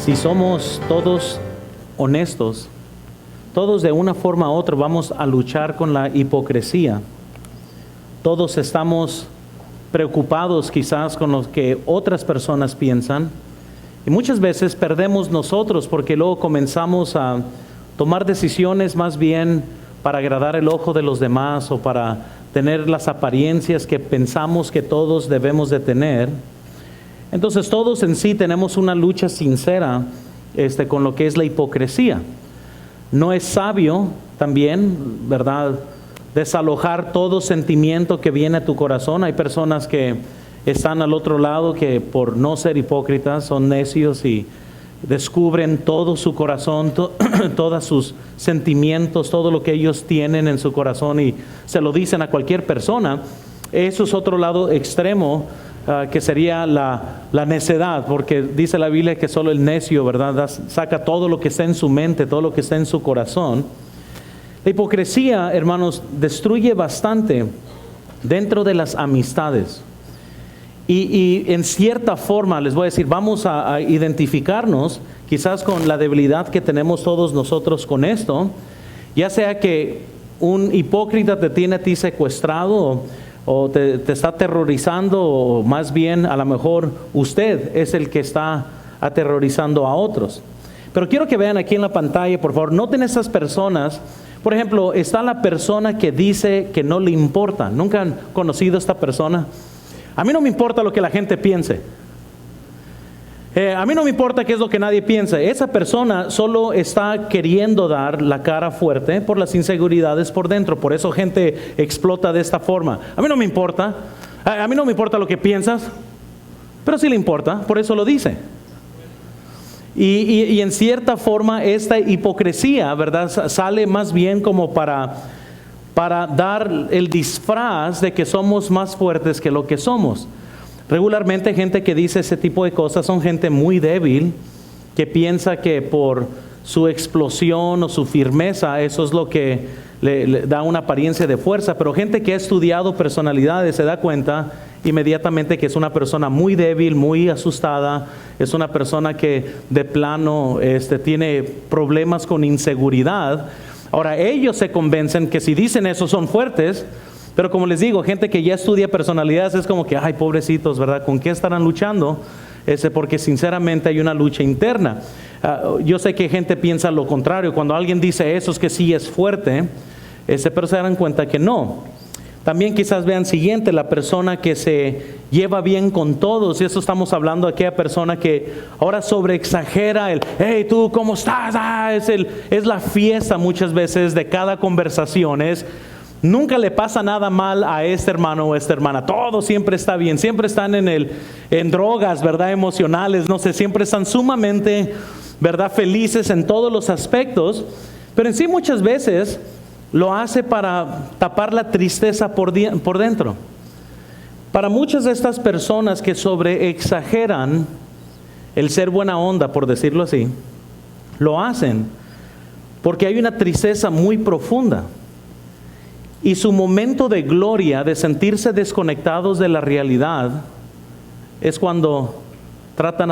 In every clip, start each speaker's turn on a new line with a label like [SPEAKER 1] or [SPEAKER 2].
[SPEAKER 1] Si somos todos honestos, todos de una forma u otra vamos a luchar con la hipocresía. Todos estamos preocupados quizás con lo que otras personas piensan, y muchas veces perdemos nosotros porque luego comenzamos a tomar decisiones más bien para agradar el ojo de los demás o para tener las apariencias que pensamos que todos debemos de tener. Entonces todos en sí tenemos una lucha sincera con lo que es la hipocresía. No es sabio también, ¿verdad?, desalojar todo sentimiento que viene a tu corazón. Hay personas que están al otro lado que por no ser hipócritas son necios y descubren todo su corazón, todos sus sentimientos, todo lo que ellos tienen en su corazón y se lo dicen a cualquier persona. Eso es otro lado extremo, que sería la necedad, porque dice la Biblia que solo el necio, ¿verdad?, saca todo lo que está en su mente, todo lo que está en su corazón. La hipocresía, hermanos, destruye bastante dentro de las amistades. Y en cierta forma, les voy a decir, vamos a identificarnos quizás con la debilidad que tenemos todos nosotros con esto, ya sea que un hipócrita te tiene a ti secuestrado o te está aterrorizando, o más bien a lo mejor usted es el que está aterrorizando a otros. Pero quiero que vean aquí en la pantalla, por favor, noten esas personas. Por ejemplo, está la persona que dice que no le importa. ¿Nunca han conocido a esta persona? A mí no me importa lo que la gente piense. A mí no me importa qué es lo que nadie piensa. Esa persona solo está queriendo dar la cara fuerte por las inseguridades por dentro. Por eso gente explota de esta forma. A mí no me importa. A mí no me importa lo que piensas. Pero sí le importa, por eso lo dice. Y en cierta forma esta hipocresía, ¿verdad?, sale más bien como para dar el disfraz de que somos más fuertes que lo que somos. Regularmente gente que dice ese tipo de cosas son gente muy débil, que piensa que por su explosión o su firmeza, eso es lo que le da una apariencia de fuerza. Pero gente que ha estudiado personalidades se da cuenta inmediatamente que es una persona muy débil, muy asustada, es una persona que de plano tiene problemas con inseguridad. Ahora ellos se convencen que si dicen eso son fuertes, pero como les digo, gente que ya estudia personalidades es como que, ay, pobrecitos, ¿verdad? ¿Con qué estarán luchando? Porque sinceramente hay una lucha interna. Yo sé que gente piensa lo contrario. Cuando alguien dice eso es que sí es fuerte, pero se dan cuenta que no. También quizás vean siguiente, la persona que se lleva bien con todos, y eso estamos hablando de aquella persona que ahora sobreexagera el, hey, tú, ¿cómo estás? Es la fiesta muchas veces de cada conversación, nunca le pasa nada mal a este hermano o esta hermana, todo siempre está bien, siempre están en drogas, ¿verdad?, emocionales, no sé, siempre están sumamente, ¿verdad?, felices en todos los aspectos, pero en sí muchas veces lo hace para tapar la tristeza por dentro. Para muchas de estas personas que sobreexageran el ser buena onda, por decirlo así, lo hacen porque hay una tristeza muy profunda. Y su momento de gloria, de sentirse desconectados de la realidad, es cuando tratan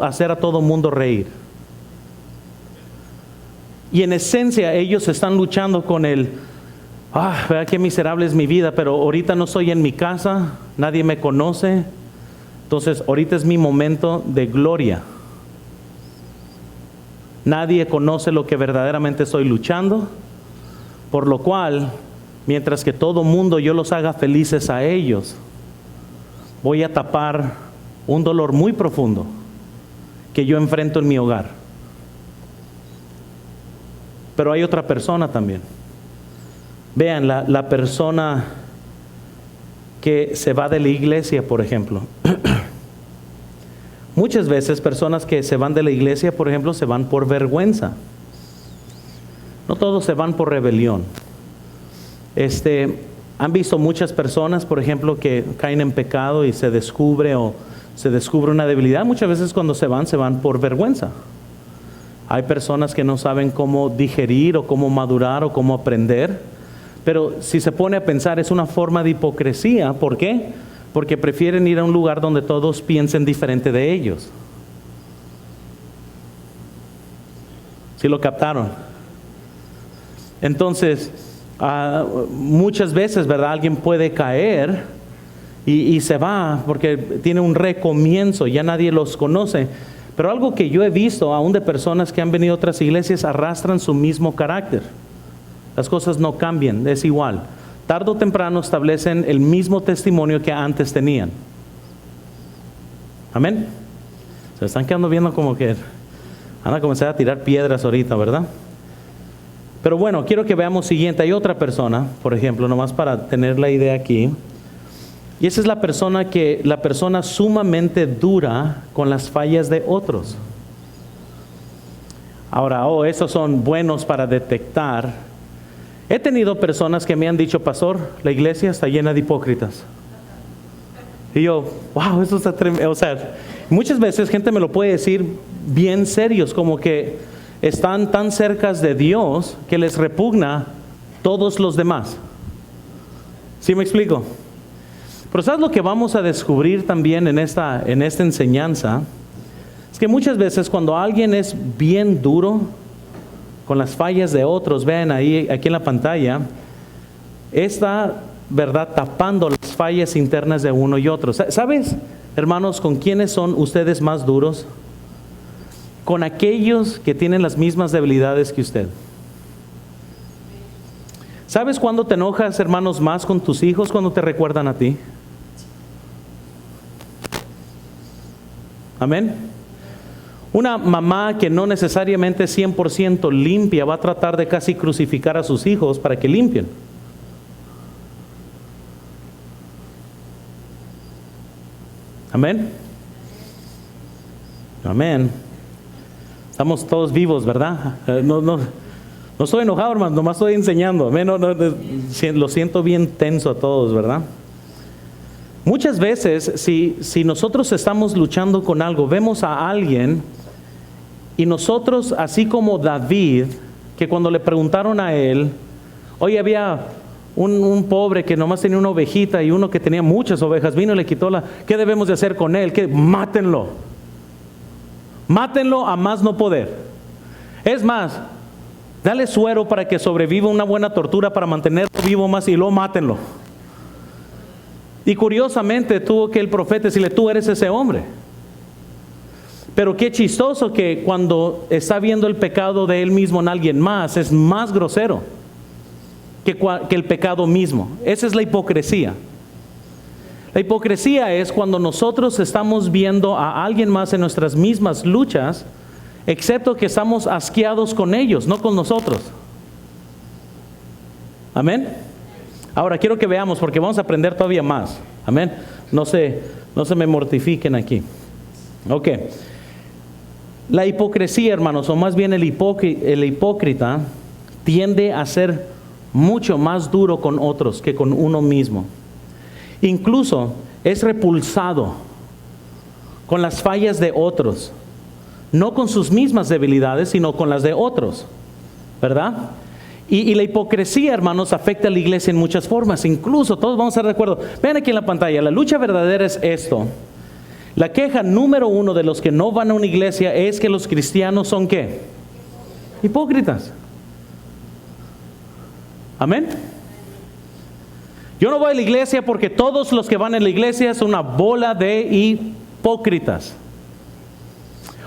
[SPEAKER 1] hacer a todo mundo reír. Y en esencia ellos están luchando con ¿verdad qué miserable es mi vida? Pero ahorita no estoy en mi casa, nadie me conoce, entonces ahorita es mi momento de gloria. Nadie conoce lo que verdaderamente estoy luchando, por lo cual, mientras que todo mundo yo los haga felices a ellos, voy a tapar un dolor muy profundo que yo enfrento en mi hogar. Pero hay otra persona también. Vean, la persona que se va de la iglesia, por ejemplo. Muchas veces personas que se van de la iglesia, por ejemplo, se van por vergüenza. No todos se van por rebelión. Han visto muchas personas, por ejemplo, que caen en pecado y se descubre una debilidad. Muchas veces cuando se van por vergüenza. Hay personas que no saben cómo digerir o cómo madurar o cómo aprender. Pero si se pone a pensar, es una forma de hipocresía. ¿Por qué? Porque prefieren ir a un lugar donde todos piensen diferente de ellos. ¿Sí lo captaron? Entonces, muchas veces, ¿verdad? Alguien puede caer y se va porque tiene un recomienzo, ya nadie los conoce. Pero algo que yo he visto, aún de personas que han venido a otras iglesias, arrastran su mismo carácter. Las cosas no cambian, es igual. Tarde o temprano establecen el mismo testimonio que antes tenían. Amén. Se están quedando viendo como que van a comenzar a tirar piedras ahorita, ¿verdad? Pero bueno, quiero que veamos siguiente. Hay otra persona, por ejemplo, nomás para tener la idea aquí. Y esa es la persona sumamente dura con las fallas de otros. Ahora, esos son buenos para detectar. He tenido personas que me han dicho, pastor, la iglesia está llena de hipócritas. Y yo, wow, eso está tremendo. O sea, muchas veces gente me lo puede decir bien serios, como que están tan cerca de Dios que les repugna todos los demás. ¿Sí me explico? Pero ¿sabes lo que vamos a descubrir también en esta enseñanza? Es que muchas veces cuando alguien es bien duro con las fallas de otros, vean ahí, aquí en la pantalla, está, ¿verdad?, tapando las fallas internas de uno y otro. ¿Sabes, hermanos, con quiénes son ustedes más duros? Con aquellos que tienen las mismas debilidades que usted. ¿Sabes cuándo te enojas, hermanos, más con tus hijos? Cuando te recuerdan a ti. Amén. Una mamá que no necesariamente es 100% limpia va a tratar de casi crucificar a sus hijos para que limpien. Amén. Amén. Estamos todos vivos, ¿verdad? No estoy enojado, hermano, nomás estoy enseñando. Amén. Lo siento bien tenso a todos, ¿verdad? Muchas veces, si nosotros estamos luchando con algo, vemos a alguien y nosotros, así como David, que cuando le preguntaron a él, oye, había un pobre que nomás tenía una ovejita y uno que tenía muchas ovejas, vino y le quitó ¿qué debemos de hacer con él? Mátenlo. Mátenlo a más no poder. Es más, dale suero para que sobreviva una buena tortura para mantenerlo vivo más y luego mátenlo. Y curiosamente tuvo que el profeta decirle, tú eres ese hombre. Pero qué chistoso que cuando está viendo el pecado de él mismo en alguien más, es más grosero que el pecado mismo. Esa es la hipocresía. La hipocresía es cuando nosotros estamos viendo a alguien más en nuestras mismas luchas, excepto que estamos asqueados con ellos, no con nosotros. Amén. Ahora quiero que veamos, porque vamos a aprender todavía más. Amén. No se me mortifiquen aquí. Ok. La hipocresía, hermanos, o más bien el hipócrita, tiende a ser mucho más duro con otros que con uno mismo. Incluso es repulsado con las fallas de otros, no con sus mismas debilidades, sino con las de otros, ¿verdad? Y la hipocresía, hermanos, afecta a la iglesia en muchas formas. Incluso, todos vamos a estar de acuerdo. Vean aquí en la pantalla, la lucha verdadera es esto. La queja número uno de los que no van a una iglesia es que los cristianos son ¿qué? Hipócritas. Amén. Yo no voy a la iglesia porque todos los que van a la iglesia son una bola de hipócritas.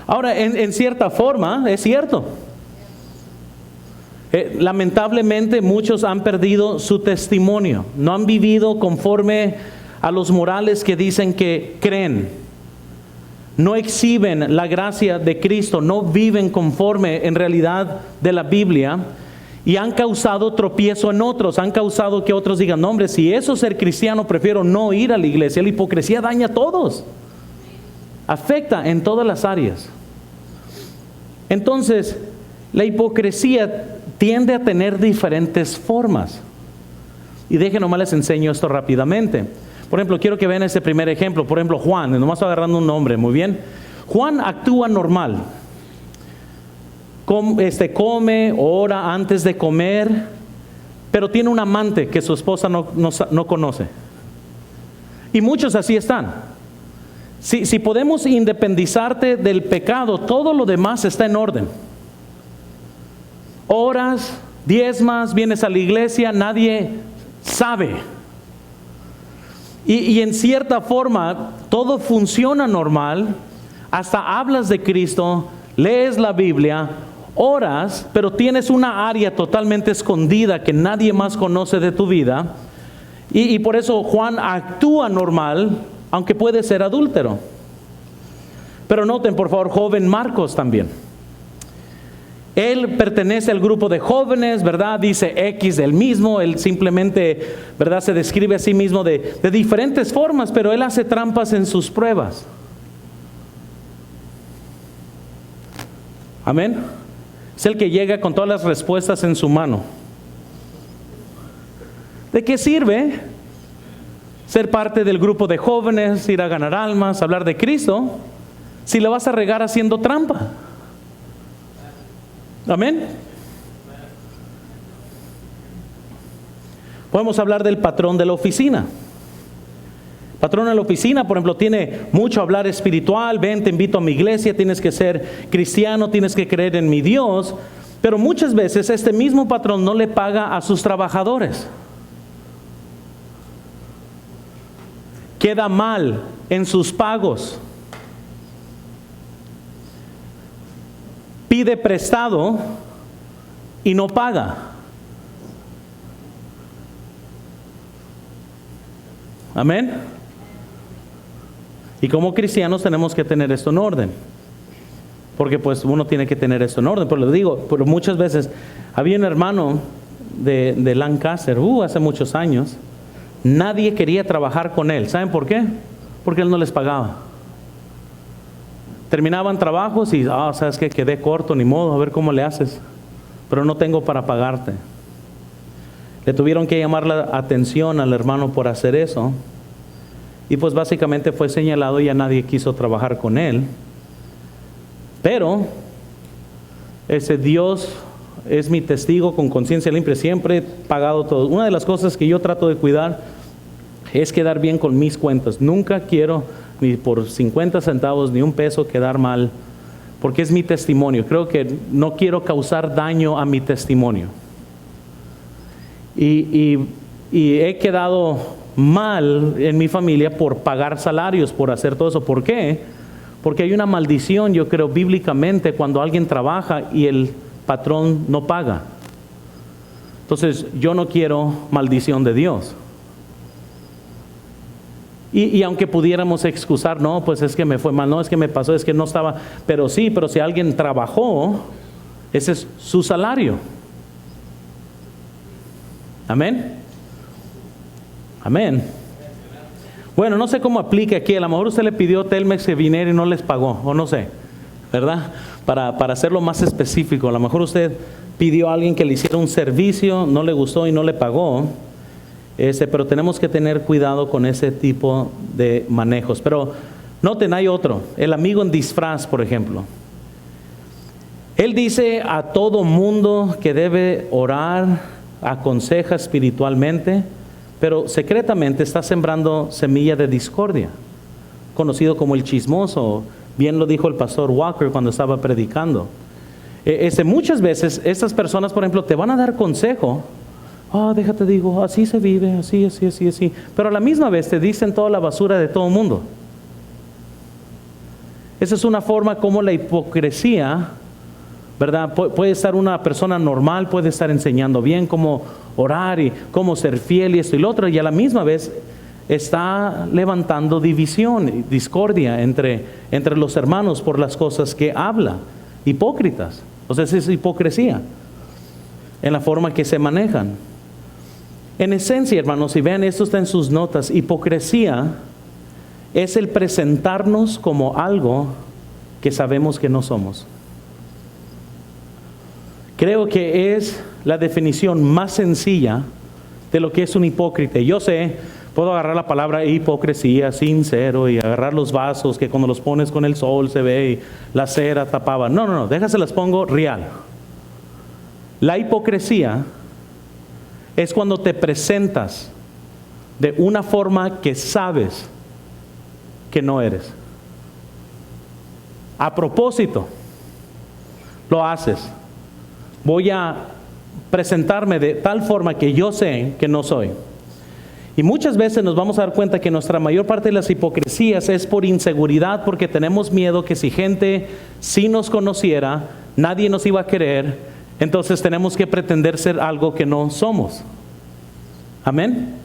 [SPEAKER 1] Ahora, en cierta forma, es cierto. Lamentablemente muchos han perdido su testimonio. No han vivido conforme a los morales que dicen que creen. No exhiben la gracia de Cristo, no viven conforme en realidad de la Biblia y han causado tropiezo en otros, han causado que otros digan, no hombre, si eso es ser cristiano, prefiero no ir a la iglesia. La hipocresía daña a todos, afecta en todas las áreas. Entonces, la hipocresía tiende a tener diferentes formas. Y déjenme nomás les enseño esto rápidamente. Por ejemplo, quiero que vean este primer ejemplo. Por ejemplo, Juan, nomás estoy agarrando un nombre, muy bien. Juan actúa normal. Come, ora antes de comer, pero tiene un amante que su esposa no conoce. Y muchos así están. Si podemos independizarte del pecado, todo lo demás está en orden. oras, diezmas, vienes a la iglesia, nadie sabe. Y en cierta forma, todo funciona normal, hasta hablas de Cristo, lees la Biblia, oras, pero tienes una área totalmente escondida que nadie más conoce de tu vida. Y por eso Juan actúa normal, aunque puede ser adúltero. Pero noten, por favor, joven Marcos también. Él pertenece al grupo de jóvenes, ¿verdad? Dice X del mismo, él simplemente, ¿verdad? Se describe a sí mismo de diferentes formas, pero él hace trampas en sus pruebas. Amén. Es el que llega con todas las respuestas en su mano. ¿De qué sirve ser parte del grupo de jóvenes, ir a ganar almas, hablar de Cristo, si le vas a regar haciendo trampa? Amén. Podemos hablar del patrón de la oficina. Patrón de la oficina, por ejemplo, tiene mucho hablar espiritual. Ven, te invito a mi iglesia, tienes que ser cristiano, tienes que creer en mi Dios. Pero muchas veces este mismo patrón no le paga a sus trabajadores. Queda mal en sus pagos. Pide prestado y no paga. Amén. Y como cristianos tenemos que tener esto en orden. Porque pues uno tiene que tener esto en orden. Pero le digo, pero muchas veces había un hermano de Lancaster, hace muchos años. Nadie quería trabajar con él. ¿Saben por qué? Porque él no les pagaba. Terminaban trabajos y, ¿sabes qué? Quedé corto, ni modo, a ver cómo le haces. Pero no tengo para pagarte. Le tuvieron que llamar la atención al hermano por hacer eso. Y pues básicamente fue señalado y ya nadie quiso trabajar con él. Pero ese Dios es mi testigo con conciencia limpia. Siempre he pagado todo. Una de las cosas que yo trato de cuidar es quedar bien con mis cuentas. Nunca quiero ni por 50 centavos ni un peso quedar mal, porque es mi testimonio. Creo que no quiero causar daño a mi testimonio. Y he quedado mal en mi familia por pagar salarios, por hacer todo eso. ¿Por qué? Porque hay una maldición, yo creo, bíblicamente, cuando alguien trabaja y el patrón no paga. Entonces, yo no quiero maldición de Dios. Y aunque pudiéramos excusar, no, pues es que me fue mal, no, es que me pasó, es que no estaba, pero si alguien trabajó, ese es su salario. Amén. Amén. Bueno, no sé cómo aplica aquí, a lo mejor usted le pidió a Telmex que viniera y no les pagó, o no sé, ¿verdad? Para hacerlo más específico, a lo mejor usted pidió a alguien que le hiciera un servicio, no le gustó y no le pagó. Pero tenemos que tener cuidado con ese tipo de manejos. Pero noten, hay otro, el amigo en disfraz, por ejemplo. Él dice a todo mundo que debe orar, aconseja espiritualmente, pero secretamente está sembrando semilla de discordia, conocido como el chismoso. Bien lo dijo el pastor Walker cuando estaba predicando. Muchas veces estas personas, por ejemplo, te van a dar consejo. Déjate digo, así se vive, así. Pero a la misma vez te dicen toda la basura de todo el mundo. Esa es una forma como la hipocresía, ¿verdad? Puede estar una persona normal, puede estar enseñando bien cómo orar y cómo ser fiel y esto y lo otro, y a la misma vez está levantando división, discordia entre los hermanos por las cosas que habla. Hipócritas. O sea, esa es hipocresía en la forma que se manejan. En esencia, hermanos, si vean, esto está en sus notas, hipocresía es el presentarnos como algo que sabemos que no somos. Creo que es la definición más sencilla de lo que es un hipócrita. Yo sé, puedo agarrar la palabra hipocresía, sincero, y agarrar los vasos que cuando los pones con el sol se ve y la cera tapaba. No, déjase las pongo real. La hipocresía es cuando te presentas de una forma que sabes que no eres. A propósito, lo haces. voy a presentarme de tal forma que yo sé que no soy. Y muchas veces nos vamos a dar cuenta que nuestra mayor parte de las hipocresías es por inseguridad, porque tenemos miedo que si gente sí nos conociera, nadie nos iba a querer, entonces tenemos que pretender ser algo que no somos. Amén.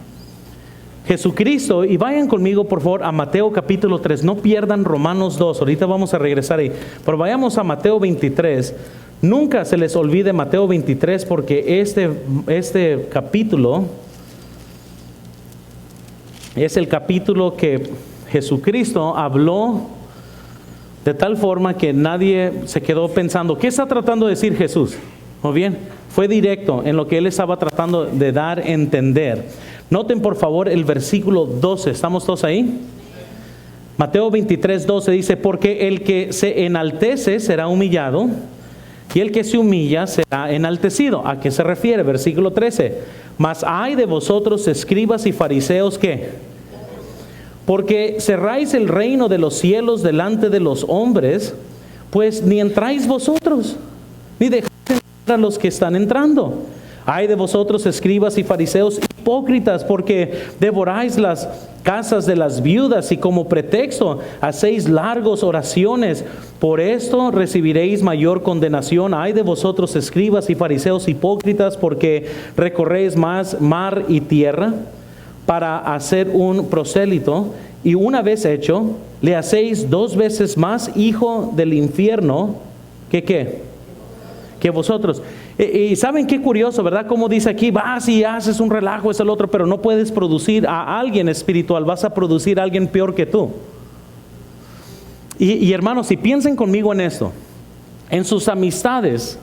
[SPEAKER 1] Jesucristo, y vayan conmigo por favor a Mateo capítulo 3, no pierdan Romanos 2, ahorita vamos a regresar ahí, pero vayamos a Mateo 23, nunca se les olvide Mateo 23, porque este capítulo es el capítulo que Jesucristo habló de tal forma que nadie se quedó pensando, ¿qué está tratando de decir Jesús? Muy bien, fue directo en lo que él estaba tratando de dar a entender. Noten por favor el versículo 12, ¿estamos todos ahí? Mateo 23, 12 dice, porque el que se enaltece será humillado, y el que se humilla será enaltecido. ¿A qué se refiere? Versículo 13. Mas ay de vosotros, escribas y fariseos, ¿qué? Porque cerráis el reino de los cielos delante de los hombres, pues ni entráis vosotros, ni dejáis entrar a los que están entrando. Ay de vosotros, escribas y fariseos hipócritas, porque devoráis las casas de las viudas y como pretexto hacéis largas oraciones. Por esto recibiréis mayor condenación. Ay de vosotros, escribas y fariseos hipócritas, porque recorréis más mar y tierra para hacer un prosélito, y una vez hecho, le hacéis 2 veces más hijo del infierno que vosotros. Y saben qué curioso, ¿verdad? Como dice aquí, vas y haces un relajo, es el otro, pero no puedes producir a alguien espiritual, vas a producir a alguien peor que tú. Y hermanos, si piensen conmigo en esto, en sus amistades,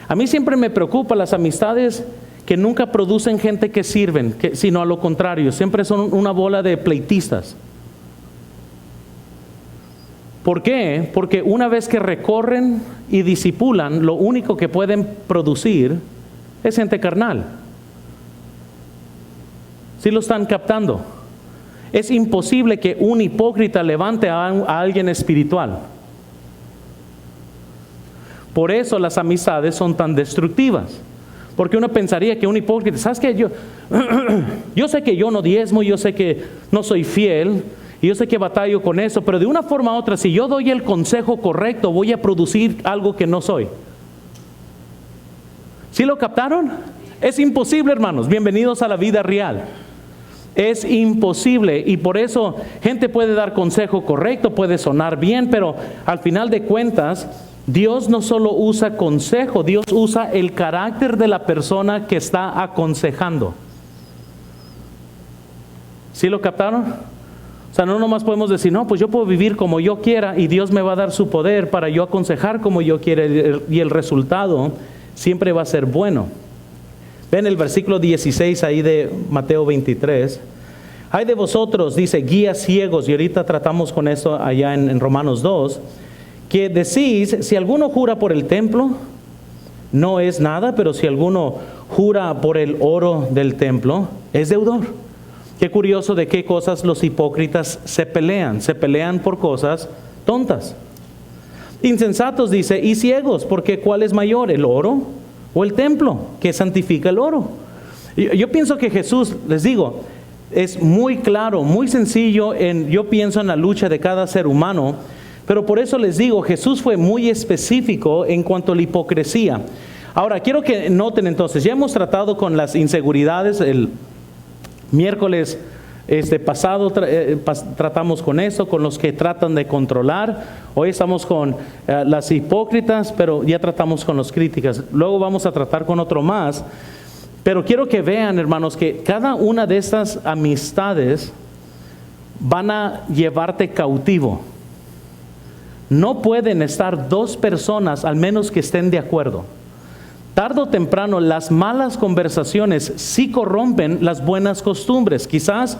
[SPEAKER 1] a mí siempre me preocupa las amistades que nunca producen gente que sirven, sino a lo contrario, siempre son una bola de pleitistas. ¿Por qué? Porque una vez que recorren y disipulan, lo único que pueden producir es gente carnal. ¿Sí lo están captando? Es imposible que un hipócrita levante a alguien espiritual. Por eso las amistades son tan destructivas. Porque uno pensaría que un hipócrita, ¿sabes qué? Yo sé que yo no diezmo, yo sé que no soy fiel, y yo sé que batallo con eso, pero de una forma u otra, si yo doy el consejo correcto, voy a producir algo que no soy. ¿Sí lo captaron? Es imposible, hermanos. Bienvenidos a la vida real. Es imposible, y por eso gente puede dar consejo correcto, puede sonar bien, pero al final de cuentas, Dios no solo usa consejo, Dios usa el carácter de la persona que está aconsejando. ¿Sí lo captaron? O sea, no nomás podemos decir, no, pues yo puedo vivir como yo quiera y Dios me va a dar su poder para yo aconsejar como yo quiera, y el resultado siempre va a ser bueno. Ven el versículo 16 ahí de Mateo 23. Ay de vosotros, dice, guías ciegos, y ahorita tratamos con esto allá en Romanos 2, que decís, si alguno jura por el templo, no es nada, pero si alguno jura por el oro del templo, es deudor. Qué curioso de qué cosas los hipócritas se pelean por cosas tontas. Insensatos, dice, y ciegos, porque ¿cuál es mayor, el oro o el templo que santifica el oro? Yo pienso que Jesús, les digo, es muy claro, muy sencillo, yo pienso en la lucha de cada ser humano, pero por eso les digo, Jesús fue muy específico en cuanto a la hipocresía. Ahora, quiero que noten entonces, ya hemos tratado con las inseguridades, el miércoles pasado tratamos con eso, con los que tratan de controlar. Hoy estamos con las hipócritas, pero ya tratamos con los críticas. Luego vamos a tratar con otro más. Pero quiero que vean, hermanos, que cada una de estas amistades van a llevarte cautivo. No pueden estar 2 personas, al menos que estén de acuerdo. Tarde o temprano, las malas conversaciones sí corrompen las buenas costumbres. Quizás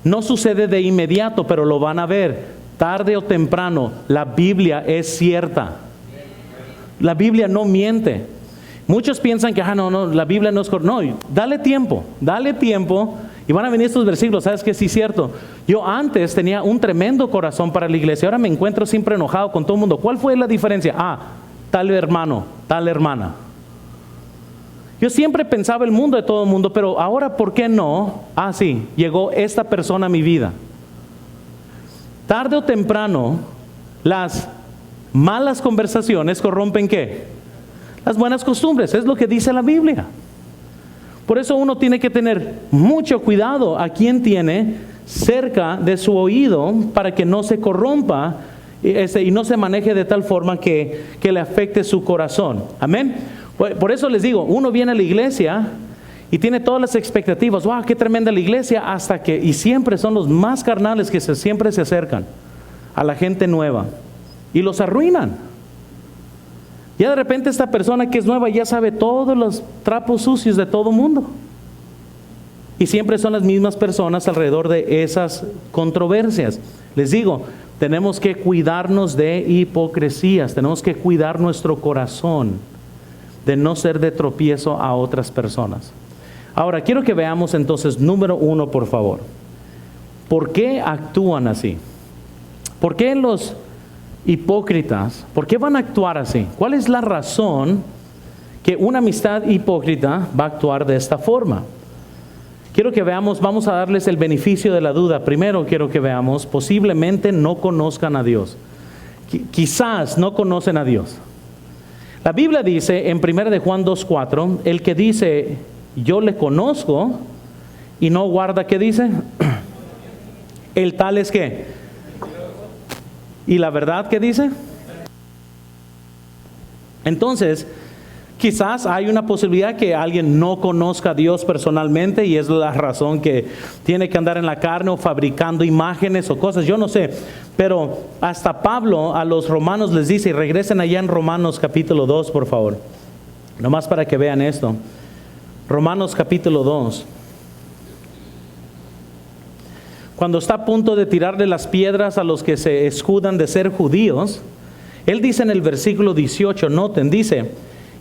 [SPEAKER 1] no sucede de inmediato, pero lo van a ver. Tarde o temprano, la Biblia es cierta. La Biblia no miente. Muchos piensan que, no, la Biblia no es correcta. No, dale tiempo. Y van a venir estos versículos. ¿Sabes qué? Sí es cierto. Yo antes tenía un tremendo corazón para la iglesia. Ahora me encuentro siempre enojado con todo el mundo. ¿Cuál fue la diferencia? Tal hermano, tal hermana. Yo siempre pensaba el mundo de todo el mundo, pero ahora, ¿por qué no? Ah, sí, llegó esta persona a mi vida. Tarde o temprano, las malas conversaciones corrompen ¿qué? Las buenas costumbres, es lo que dice la Biblia. Por eso uno tiene que tener mucho cuidado a quien tiene cerca de su oído para que no se corrompa y no se maneje de tal forma que le afecte su corazón. Amén. Por eso les digo, uno viene a la iglesia y tiene todas las expectativas. ¡Wow! ¡Qué tremenda la iglesia! Y siempre son los más carnales que siempre se acercan a la gente nueva y los arruinan. Ya de repente esta persona que es nueva ya sabe todos los trapos sucios de todo mundo. Y siempre son las mismas personas alrededor de esas controversias. Les digo, tenemos que cuidarnos de hipocresías, tenemos que cuidar nuestro corazón de no ser de tropiezo a otras personas. Ahora, quiero que veamos entonces, número 1, por favor. ¿Por qué actúan así? ¿Por qué los hipócritas, por qué van a actuar así? ¿Cuál es la razón que una amistad hipócrita va a actuar de esta forma? Quiero que veamos, vamos a darles el beneficio de la duda. Primero quiero que veamos, posiblemente no conozcan a Dios. Quizás no conocen a Dios. La Biblia dice en 1 de Juan 2:4, el que dice, yo le conozco, y no guarda, ¿qué dice? El tal es ¿qué? ¿Y la verdad qué dice? Entonces, quizás hay una posibilidad que alguien no conozca a Dios personalmente y es la razón que tiene que andar en la carne o fabricando imágenes o cosas, yo no sé. Pero hasta Pablo a los romanos les dice, y regresen allá en Romanos capítulo 2, por favor. Nomás para que vean esto. Romanos capítulo 2. Cuando está a punto de tirarle las piedras a los que se escudan de ser judíos, él dice en el versículo 18, noten, dice,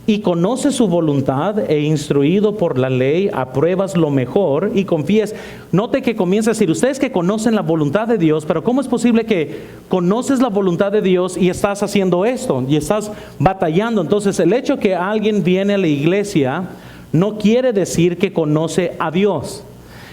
[SPEAKER 1] y conoce su voluntad e instruido por la ley, apruebas lo mejor y confíes. Note que comienza a decir, ustedes que conocen la voluntad de Dios, pero ¿cómo es posible que conoces la voluntad de Dios y estás haciendo esto? Y estás batallando. Entonces, el hecho que alguien viene a la iglesia no quiere decir que conoce a Dios.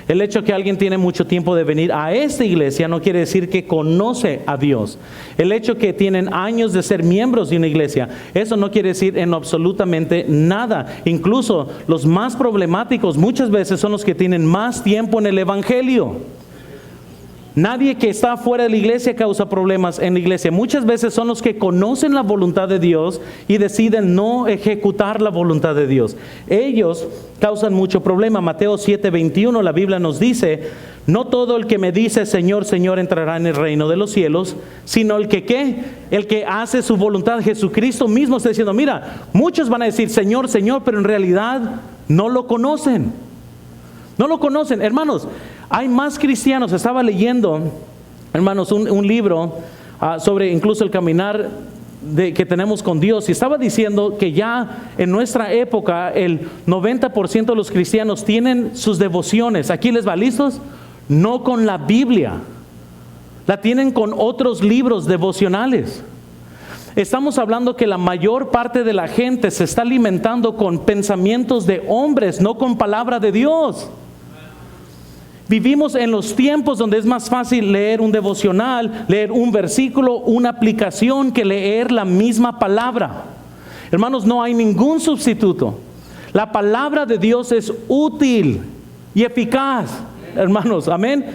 [SPEAKER 1] El hecho que alguien tiene mucho tiempo de venir a esta iglesia no quiere decir que conoce a Dios. El hecho que tienen años de ser miembros de una iglesia, eso no quiere decir en absolutamente nada. Incluso los más problemáticos muchas veces son los que tienen más tiempo en el evangelio. Nadie que está fuera de la iglesia causa problemas en la iglesia. Muchas veces son los que conocen la voluntad de Dios y deciden no ejecutar la voluntad de Dios. Ellos causan mucho problema. Mateo 7:21, la Biblia nos dice, no todo el que me dice Señor, Señor entrará en el reino de los cielos, sino el que ¿qué? El que hace su voluntad. Jesucristo mismo está diciendo, mira, muchos van a decir Señor, Señor, pero en realidad no lo conocen. No lo conocen, hermanos. Hay más cristianos. Estaba leyendo, hermanos, un libro sobre incluso el caminar que tenemos con Dios. Y estaba diciendo que ya en nuestra época el 90% de los cristianos tienen sus devociones. Aquí les va, ¿listos? No con la Biblia. La tienen con otros libros devocionales. Estamos hablando que la mayor parte de la gente se está alimentando con pensamientos de hombres, no con palabra de Dios. Vivimos en los tiempos donde es más fácil leer un devocional, leer un versículo, una aplicación, que leer la misma palabra. Hermanos, no hay ningún sustituto. La palabra de Dios es útil y eficaz, hermanos, amén.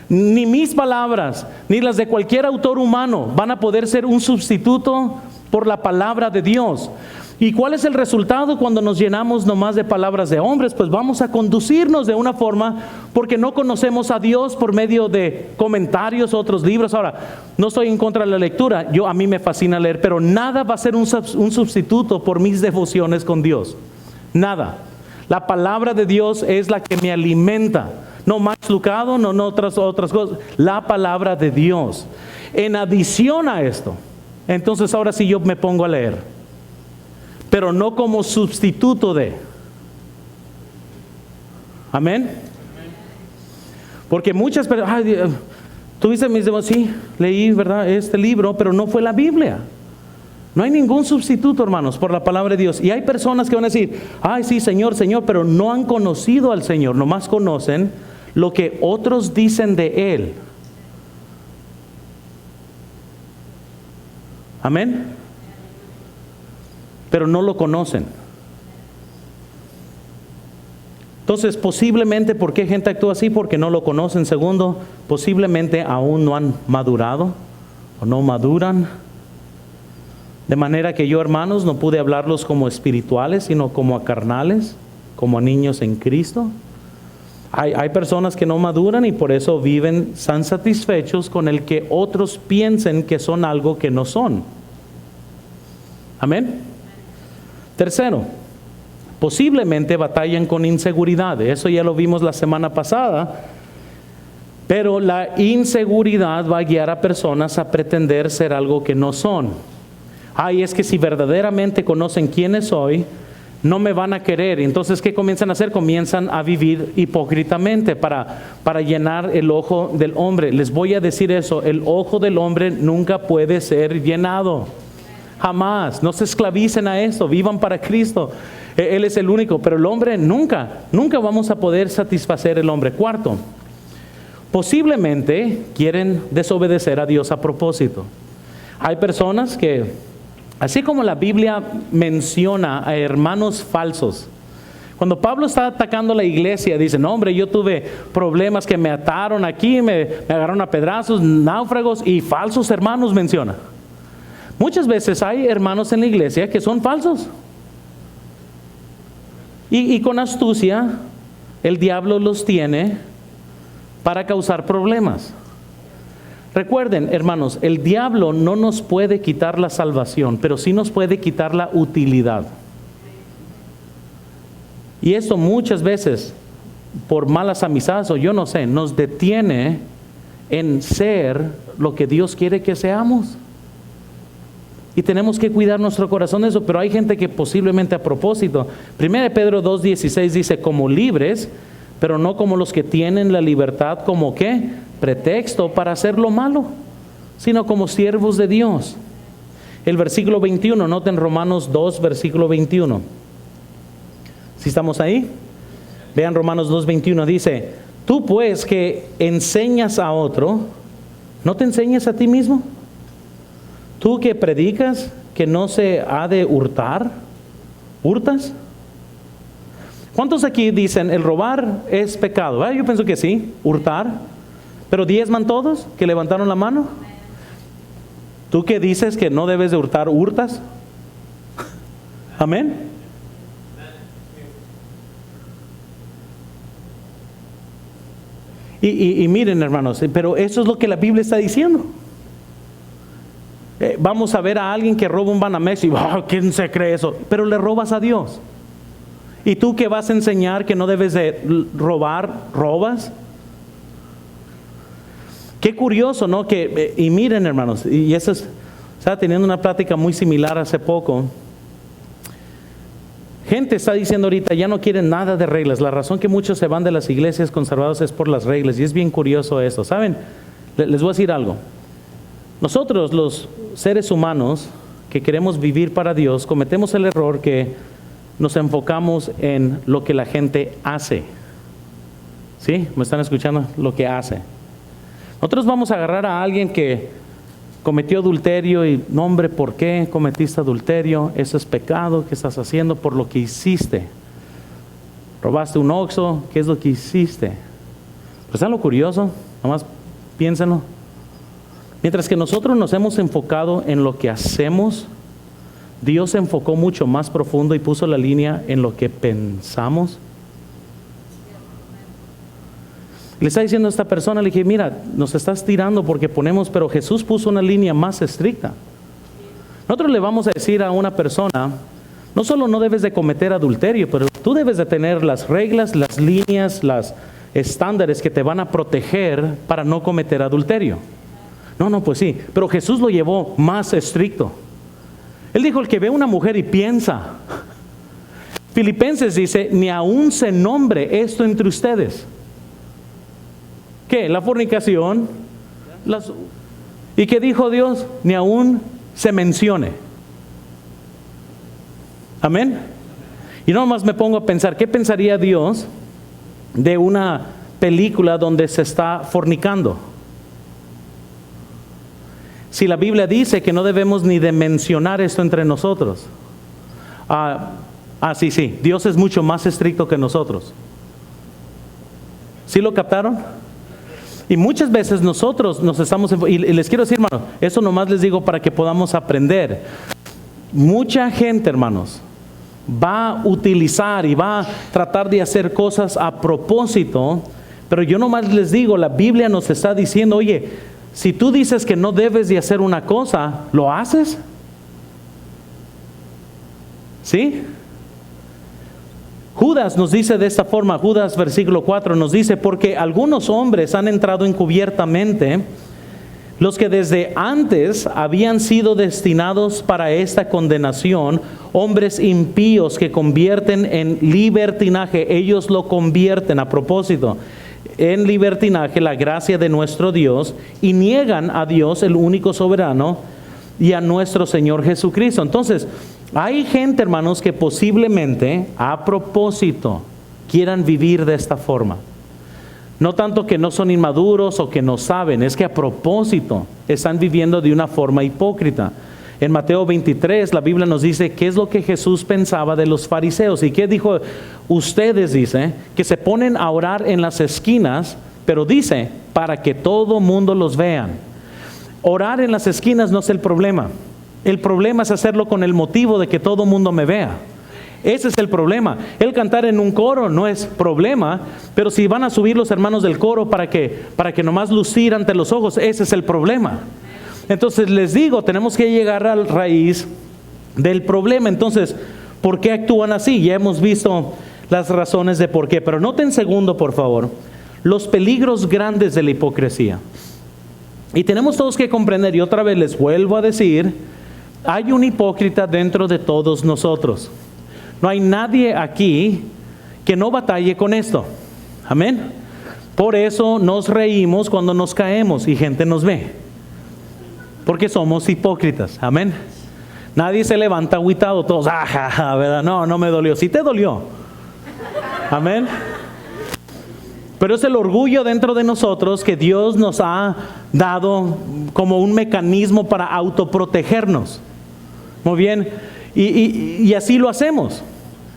[SPEAKER 1] Ni mis palabras, ni las de cualquier autor humano van a poder ser un sustituto por la palabra de Dios. ¿Y cuál es el resultado cuando nos llenamos nomás de palabras de hombres? Pues vamos a conducirnos de una forma porque no conocemos a Dios por medio de comentarios, otros libros. Ahora, no estoy en contra de la lectura, a mí me fascina leer, pero nada va a ser un sustituto por mis devociones con Dios. Nada. La palabra de Dios es la que me alimenta. No Max Lucado, no otras cosas. La palabra de Dios. En adición a esto, entonces ahora sí yo me pongo a leer. Pero no como sustituto de. Amén. Porque muchas personas, tuviste mis devociones, sí, leí, ¿verdad? Este libro, pero no fue la Biblia. No hay ningún sustituto, hermanos, por la palabra de Dios. Y hay personas que van a decir, ay, sí, Señor, Señor, pero no han conocido al Señor, nomás conocen lo que otros dicen de Él. Amén. Pero no lo conocen. Entonces, posiblemente, ¿por qué gente actúa así? Porque no lo conocen. Segundo, posiblemente aún no han madurado o no maduran. De manera que yo, hermanos, no pude hablarlos como espirituales, sino como a carnales, como a niños en Cristo. Hay personas que no maduran y por eso viven tan satisfechos con el que otros piensen que son algo que no son. Amén. Tercero, posiblemente batallan con inseguridad. Eso ya lo vimos la semana pasada. Pero la inseguridad va a guiar a personas a pretender ser algo que no son. Ay, es que si verdaderamente conocen quiénes soy, no me van a querer. Entonces, ¿qué comienzan a hacer? Comienzan a vivir hipócritamente para llenar el ojo del hombre. Les voy a decir eso, el ojo del hombre nunca puede ser llenado. Jamás. No se esclavicen a eso, vivan para Cristo. Él es el único, pero el hombre nunca vamos a poder satisfacer el hombre. Cuarto, posiblemente quieren desobedecer a Dios a propósito. Hay personas que, así como la Biblia menciona a hermanos falsos, cuando Pablo está atacando a la iglesia, dice, no hombre, yo tuve problemas que me ataron aquí, me agarraron a pedrazos, náufragos y falsos hermanos menciona. Muchas veces hay hermanos en la iglesia que son falsos. Y con astucia, el diablo los tiene para causar problemas. Recuerden, hermanos, el diablo no nos puede quitar la salvación, pero sí nos puede quitar la utilidad. Y esto muchas veces, por malas amistades o yo no sé, nos detiene en ser lo que Dios quiere que seamos. Y tenemos que cuidar nuestro corazón de eso, pero hay gente que posiblemente a propósito. 1 Pedro 2:16 dice, como libres, pero no como los que tienen la libertad como ¿qué? Pretexto para hacer lo malo, sino como siervos de Dios. El versículo 21, noten Romanos 2, versículo 21. ¿Sí estamos ahí? Vean Romanos 2:21, dice, tú pues que enseñas a otro, ¿no te enseñas a ti mismo? Tú que predicas que no se ha de hurtar, ¿hurtas? ¿Cuántos aquí dicen el robar es pecado? Yo pienso que sí, hurtar. ¿Pero diezman todos que levantaron la mano? ¿Tú que dices que no debes de hurtar, hurtas? Amén. Y miren, hermanos, pero eso es lo que la Biblia está diciendo. Vamos a ver a alguien que roba un Banamex y ¿quién se cree eso? Pero le robas a Dios. ¿Y tú que vas a enseñar que no debes de robar, robas? Qué curioso, ¿no? Y miren, hermanos, y eso es, estaba teniendo una plática muy similar hace poco. Gente está diciendo ahorita, ya no quieren nada de reglas. La razón que muchos se van de las iglesias conservadoras es por las reglas. Y es bien curioso eso. ¿Saben? Les voy a decir algo. Nosotros, los seres humanos que queremos vivir para Dios, cometemos el error que nos enfocamos en lo que la gente hace. ¿Sí? ¿Me están escuchando? Lo que hace. Nosotros vamos a agarrar a alguien que cometió adulterio y, no hombre, ¿por qué cometiste adulterio? Eso es pecado. ¿Qué estás haciendo? Por lo que hiciste. Robaste un Oxxo. ¿Qué es lo que hiciste? Pues es lo curioso. Nomás piénsenlo. Mientras que nosotros nos hemos enfocado en lo que hacemos, Dios se enfocó mucho más profundo y puso la línea en lo que pensamos. Le está diciendo a esta persona, le dije, mira, nos estás tirando porque ponemos, pero Jesús puso una línea más estricta. Nosotros le vamos a decir a una persona, no solo no debes de cometer adulterio, pero tú debes de tener las reglas, las líneas, los estándares que te van a proteger para no cometer adulterio. No, pues sí, pero Jesús lo llevó más estricto. Él dijo, el que ve a una mujer y piensa. Filipenses dice, ni aún se nombre esto entre ustedes. ¿Qué? La fornicación. ¿Y qué dijo Dios? Ni aún se mencione. Amén. Y no más me pongo a pensar, ¿qué pensaría Dios de una película donde se está fornicando? Si la Biblia dice que no debemos ni de mencionar esto entre nosotros. Sí, Dios es mucho más estricto que nosotros. ¿Sí lo captaron? Y muchas veces nosotros nos estamos... Y les quiero decir, hermanos, eso nomás les digo para que podamos aprender. Mucha gente, hermanos, va a utilizar y va a tratar de hacer cosas a propósito, pero yo nomás les digo, la Biblia nos está diciendo, oye, si tú dices que no debes de hacer una cosa, ¿lo haces? ¿Sí? Judas nos dice de esta forma, Judas versículo 4 nos dice, porque algunos hombres han entrado encubiertamente, los que desde antes habían sido destinados para esta condenación, hombres impíos que convierten en libertinaje, ellos lo convierten a propósito, en libertinaje la gracia de nuestro Dios y niegan a Dios, el único soberano, y a nuestro Señor Jesucristo. Entonces, hay gente, hermanos, que posiblemente a propósito quieran vivir de esta forma. No tanto que no son inmaduros o que no saben, es que a propósito están viviendo de una forma hipócrita. En Mateo 23 la Biblia nos dice qué es lo que Jesús pensaba de los fariseos. ¿Y qué dijo? Ustedes, dice, que se ponen a orar en las esquinas, pero dice, para que todo mundo los vean. Orar en las esquinas no es el problema. El problema es hacerlo con el motivo de que todo mundo me vea. Ese es el problema. El cantar en un coro no es problema, pero si van a subir los hermanos del coro para que nomás lucir ante los ojos, ese es el problema. Entonces les digo, tenemos que llegar a la raíz del problema. Entonces, ¿por qué actúan así? Ya hemos visto las razones de por qué, pero noten segundo, por favor, los peligros grandes de la hipocresía. Y tenemos todos que comprender, y otra vez les vuelvo a decir, hay un hipócrita dentro de todos nosotros. No hay nadie aquí que no batalle con esto. Amén. Por eso nos reímos cuando nos caemos y gente nos ve. Porque somos hipócritas. Amén. Nadie se levanta agüitado, todos, ¿verdad? No me dolió. Sí te dolió. Amén. Pero es el orgullo dentro de nosotros que Dios nos ha dado como un mecanismo para autoprotegernos. Muy bien. Y así lo hacemos.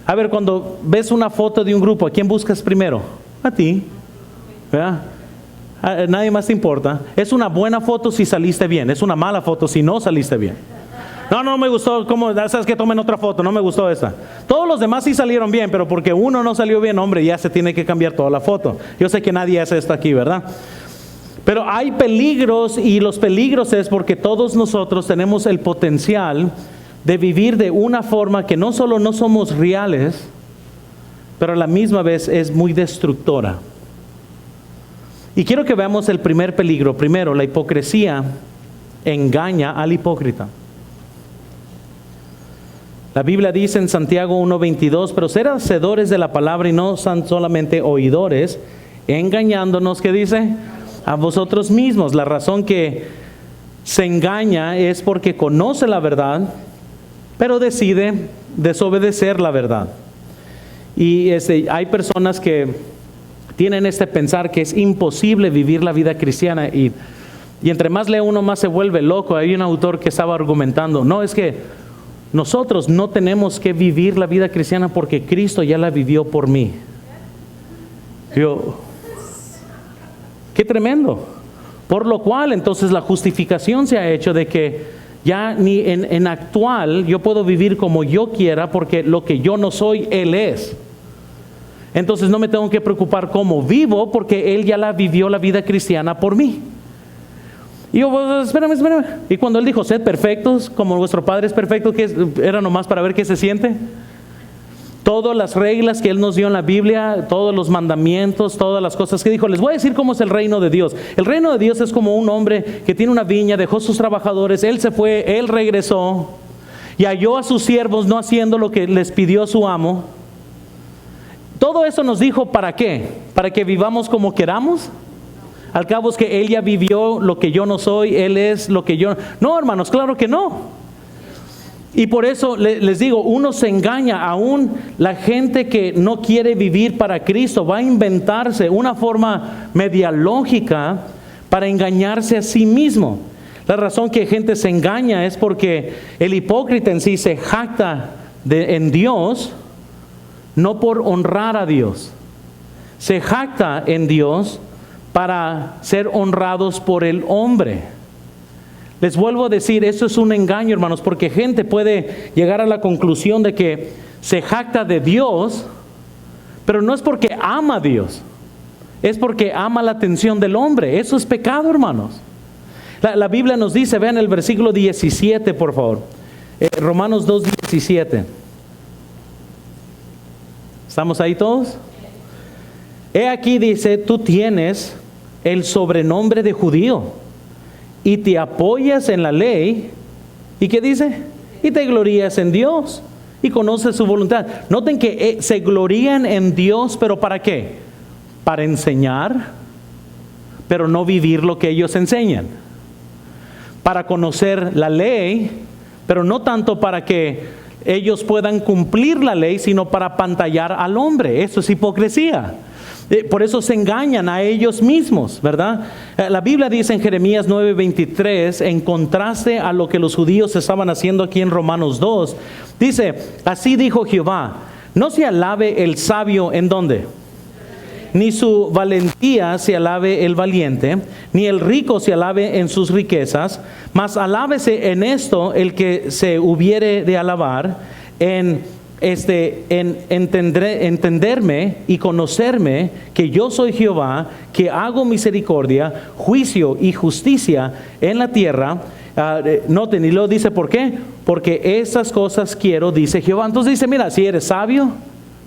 [SPEAKER 1] A ver, cuando ves una foto de un grupo, ¿a quién buscas primero? A ti. ¿Verdad? A nadie más te importa. Es una buena foto si saliste bien. Es una mala foto si no saliste bien. No me gustó. ¿Cómo? ¿Sabes qué? Tomen otra foto. No me gustó esta. Todos los demás sí salieron bien, pero porque uno no salió bien, hombre, ya se tiene que cambiar toda la foto. Yo sé que nadie hace esto aquí, ¿verdad? Pero hay peligros, y los peligros es porque todos nosotros tenemos el potencial de vivir de una forma que no solo no somos reales, pero a la misma vez es muy destructora. Y quiero que veamos el primer peligro. Primero, la hipocresía engaña al hipócrita. La Biblia dice en Santiago 1:22, pero ser hacedores de la palabra y no son solamente oidores, engañándonos, ¿qué dice? A vosotros mismos. La razón que se engaña es porque conoce la verdad, pero decide desobedecer la verdad. Y hay personas que tienen pensar que es imposible vivir la vida cristiana, y entre más lee uno, más se vuelve loco. Hay un autor que estaba argumentando, no, es que nosotros no tenemos que vivir la vida cristiana porque Cristo ya la vivió por mí. Qué tremendo. Por lo cual, entonces, la justificación se ha hecho de que ya ni en actual yo puedo vivir como yo quiera, porque lo que yo no soy, Él es. Entonces no me tengo que preocupar cómo vivo, porque Él ya la vivió la vida cristiana por mí. Y yo, pues, espérame. Y cuando Él dijo, sed perfectos como vuestro Padre es perfecto, ¿qué era nomás para ver qué se siente? Todas las reglas que Él nos dio en la Biblia, todos los mandamientos, todas las cosas que dijo. Les voy a decir cómo es el reino de Dios. El reino de Dios es como un hombre que tiene una viña, dejó sus trabajadores, Él se fue, Él regresó y halló a sus siervos no haciendo lo que les pidió su amo. Todo eso nos dijo, ¿para qué? ¿Para que vivamos como queramos? Al cabo es que Él ya vivió lo que yo no soy, Él es lo que yo... No, hermanos, claro que no. Y por eso les digo, uno se engaña. Aún la gente que no quiere vivir para Cristo va a inventarse una forma media lógica para engañarse a sí mismo. La razón que gente se engaña es porque el hipócrita en sí se jacta en Dios, no por honrar a Dios. Se jacta en Dios para ser honrados por el hombre. Les vuelvo a decir, eso es un engaño, hermanos, porque gente puede llegar a la conclusión de que se jacta de Dios, pero no es porque ama a Dios, es porque ama la atención del hombre. Eso es pecado, hermanos. La Biblia nos dice, vean el versículo 17, por favor. Romanos 2:17. ¿Estamos ahí todos? He aquí dice, tú tienes el sobrenombre de judío y te apoyas en la ley. ¿Y qué dice? Y te glorías en Dios y conoces su voluntad. Noten que se glorían en Dios, ¿pero para qué? Para enseñar, pero no vivir lo que ellos enseñan. Para conocer la ley, pero no tanto para que ellos puedan cumplir la ley, sino para pantallar al hombre. Eso es hipocresía. Por eso se engañan a ellos mismos, ¿verdad? La Biblia dice en Jeremías 9:23, en contraste a lo que los judíos estaban haciendo aquí en Romanos 2, dice, así dijo Jehová, no se alabe el sabio ¿en dónde? Ni su valentía se alabe el valiente, ni el rico se alabe en sus riquezas, mas alábese en esto el que se hubiere de alabar, en entenderme y conocerme que yo soy Jehová, que hago misericordia, juicio y justicia en la tierra. Noten, y luego dice, ¿por qué? Porque esas cosas quiero, dice Jehová. Entonces dice, mira, si eres sabio,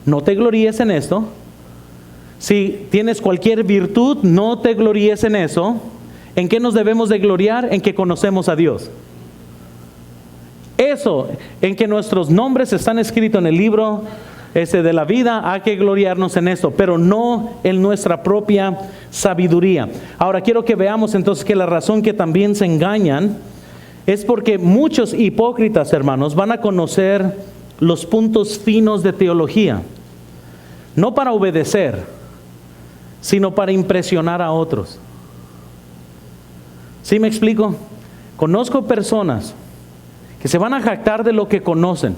[SPEAKER 1] no te gloríes en esto. Si tienes cualquier virtud, no te gloríes en eso. ¿En qué nos debemos de gloriar? En que conocemos a Dios. Eso, en que nuestros nombres están escritos en el libro de la vida, hay que gloriarnos en esto, pero no en nuestra propia sabiduría. Ahora quiero que veamos entonces que la razón que también se engañan es porque muchos hipócritas, hermanos, van a conocer los puntos finos de teología, no para obedecer, sino para impresionar a otros. ¿Sí me explico? Conozco personas que se van a jactar de lo que conocen,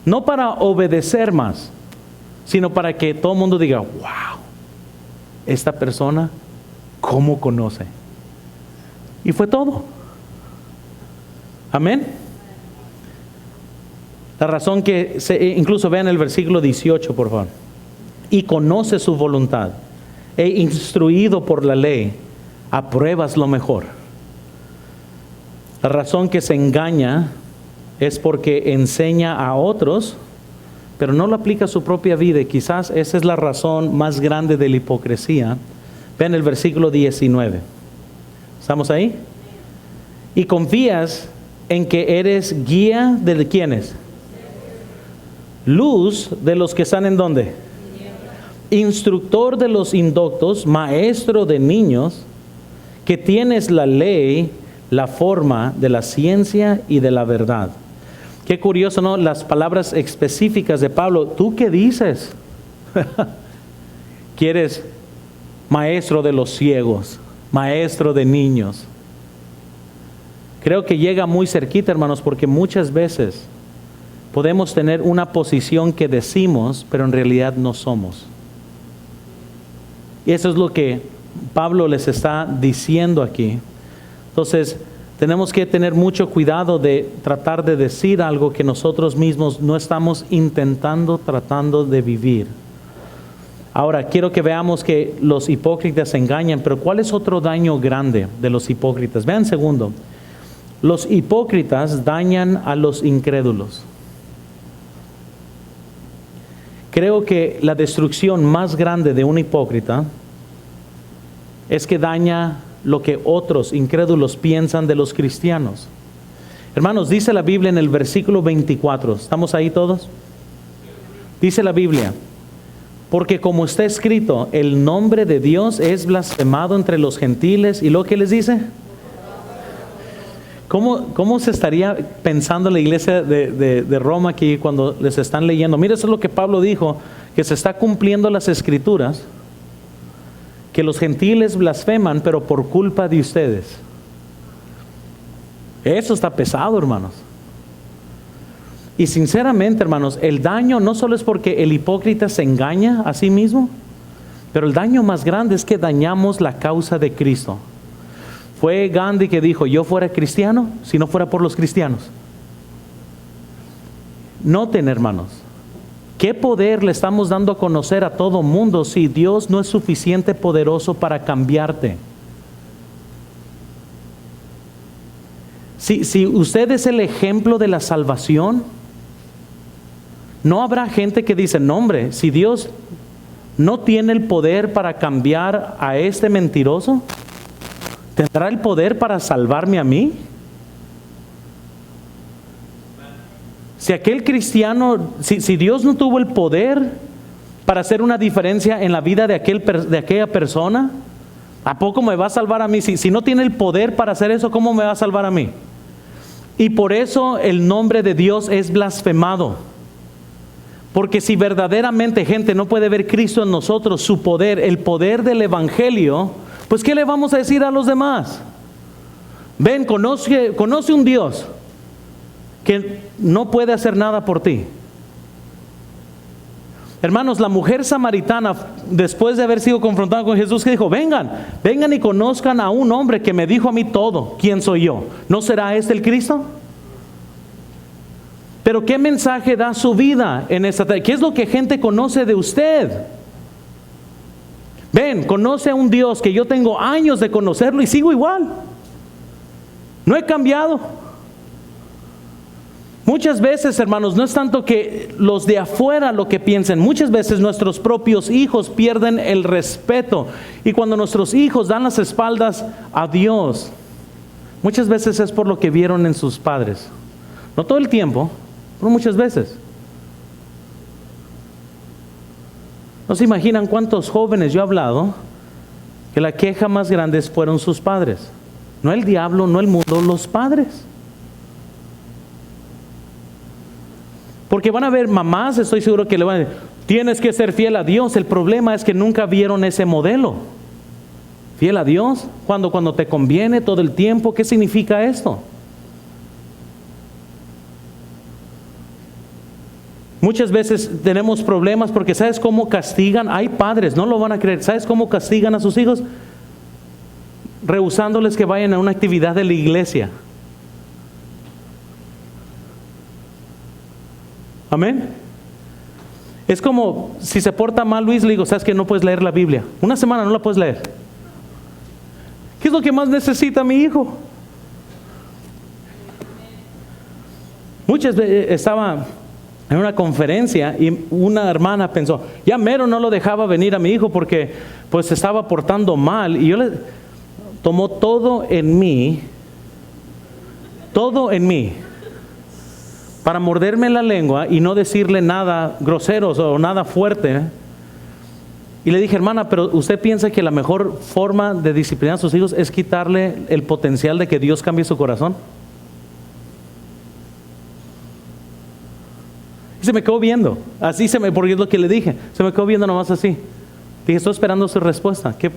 [SPEAKER 1] no para obedecer más, sino para que todo el mundo diga, wow, esta persona, ¿cómo conoce? Y fue todo. Amén. La razón que, incluso vean el versículo 18, por favor. Y conoce su voluntad, e instruido por la ley, apruebas lo mejor. La razón que se engaña es porque enseña a otros, pero no lo aplica a su propia vida. Y quizás esa es la razón más grande de la hipocresía. Vean el versículo 19. ¿Estamos ahí? Y confías en que eres guía de ¿quiénes? Luz de los que están ¿en dónde? Instructor de los indoctos, maestro de niños, que tienes la ley, la forma de la ciencia y de la verdad. Qué curioso, ¿no? Las palabras específicas de Pablo. ¿Tú qué dices? ¿Quieres maestro de los ciegos, maestro de niños? Creo que llega muy cerquita, hermanos, porque muchas veces podemos tener una posición que decimos, pero en realidad no somos. Y eso es lo que Pablo les está diciendo aquí. Entonces, tenemos que tener mucho cuidado de tratar de decir algo que nosotros mismos no estamos tratando de vivir. Ahora, quiero que veamos que los hipócritas se engañan, pero ¿cuál es otro daño grande de los hipócritas? Vean segundo, los hipócritas dañan a los incrédulos. Creo que la destrucción más grande de un hipócrita es que daña lo que otros incrédulos piensan de los cristianos. Hermanos, dice la Biblia en el versículo 24, ¿estamos ahí todos? Dice la Biblia, porque como está escrito, el nombre de Dios es blasfemado entre los gentiles, ¿y lo que les dice? ¿Cómo se estaría pensando la iglesia de Roma aquí cuando les están leyendo? Mira, eso es lo que Pablo dijo, que se está cumpliendo las escrituras, que los gentiles blasfeman, pero por culpa de ustedes. Eso está pesado, hermanos. Y sinceramente, hermanos, el daño no solo es porque el hipócrita se engaña a sí mismo, pero el daño más grande es que dañamos la causa de Cristo. Fue Gandhi que dijo, yo fuera cristiano si no fuera por los cristianos. Noten, hermanos, ¿qué poder le estamos dando a conocer a todo mundo si Dios no es suficiente poderoso para cambiarte? Si usted es el ejemplo de la salvación, no habrá gente que dice, no hombre, si Dios no tiene el poder para cambiar a este mentiroso, ¿tendrá el poder para salvarme a mí? Si aquel cristiano, si Dios no tuvo el poder para hacer una diferencia en la vida de aquella persona, ¿a poco me va a salvar a mí? Si no tiene el poder para hacer eso, ¿cómo me va a salvar a mí? Y por eso el nombre de Dios es blasfemado. Porque si verdaderamente, gente, no puede ver Cristo en nosotros, su poder, el poder del Evangelio, pues ¿qué le vamos a decir a los demás? Ven, conoce un Dios que no puede hacer nada por ti. Hermanos, la mujer samaritana, después de haber sido confrontada con Jesús, que dijo, vengan y conozcan a un hombre que me dijo a mí todo, ¿quién soy yo? ¿No será este el Cristo? Pero ¿qué mensaje da su vida en esta tierra? ¿Qué es lo que gente conoce de usted? Ven, conoce a un Dios que yo tengo años de conocerlo y sigo igual. No he cambiado. Muchas veces, hermanos, no es tanto que los de afuera lo que piensen. Muchas veces nuestros propios hijos pierden el respeto. Y cuando nuestros hijos dan las espaldas a Dios, muchas veces es por lo que vieron en sus padres. No todo el tiempo, pero muchas veces. No se imaginan cuántos jóvenes yo he hablado que la queja más grande fueron sus padres. No el diablo, no el mundo, los padres. Porque van a haber mamás, estoy seguro que le van a decir, tienes que ser fiel a Dios. El problema es que nunca vieron ese modelo. Fiel a Dios, cuando te conviene todo el tiempo. ¿Qué significa esto? Muchas veces tenemos problemas porque ¿sabes cómo castigan? Hay padres, no lo van a creer. ¿Sabes cómo castigan a sus hijos? Rehusándoles que vayan a una actividad de la iglesia. Amén. Es como si se porta mal Luis, le digo, ¿sabes que no puedes leer la Biblia? Una semana no la puedes leer. ¿Qué es lo que más necesita mi hijo? Muchas veces estaba en una conferencia y una hermana pensó, ya mero no lo dejaba venir a mi hijo porque pues se estaba portando mal. Y yo le tomó todo en mí, para morderme la lengua y no decirle nada grosero o nada fuerte. Y le dije, hermana, pero usted piensa que la mejor forma de disciplinar a sus hijos es quitarle el potencial de que Dios cambie su corazón. Y se me quedó viendo, porque es lo que le dije, se me quedó viendo nomás así. Dije, estoy esperando su respuesta. ¿Qué?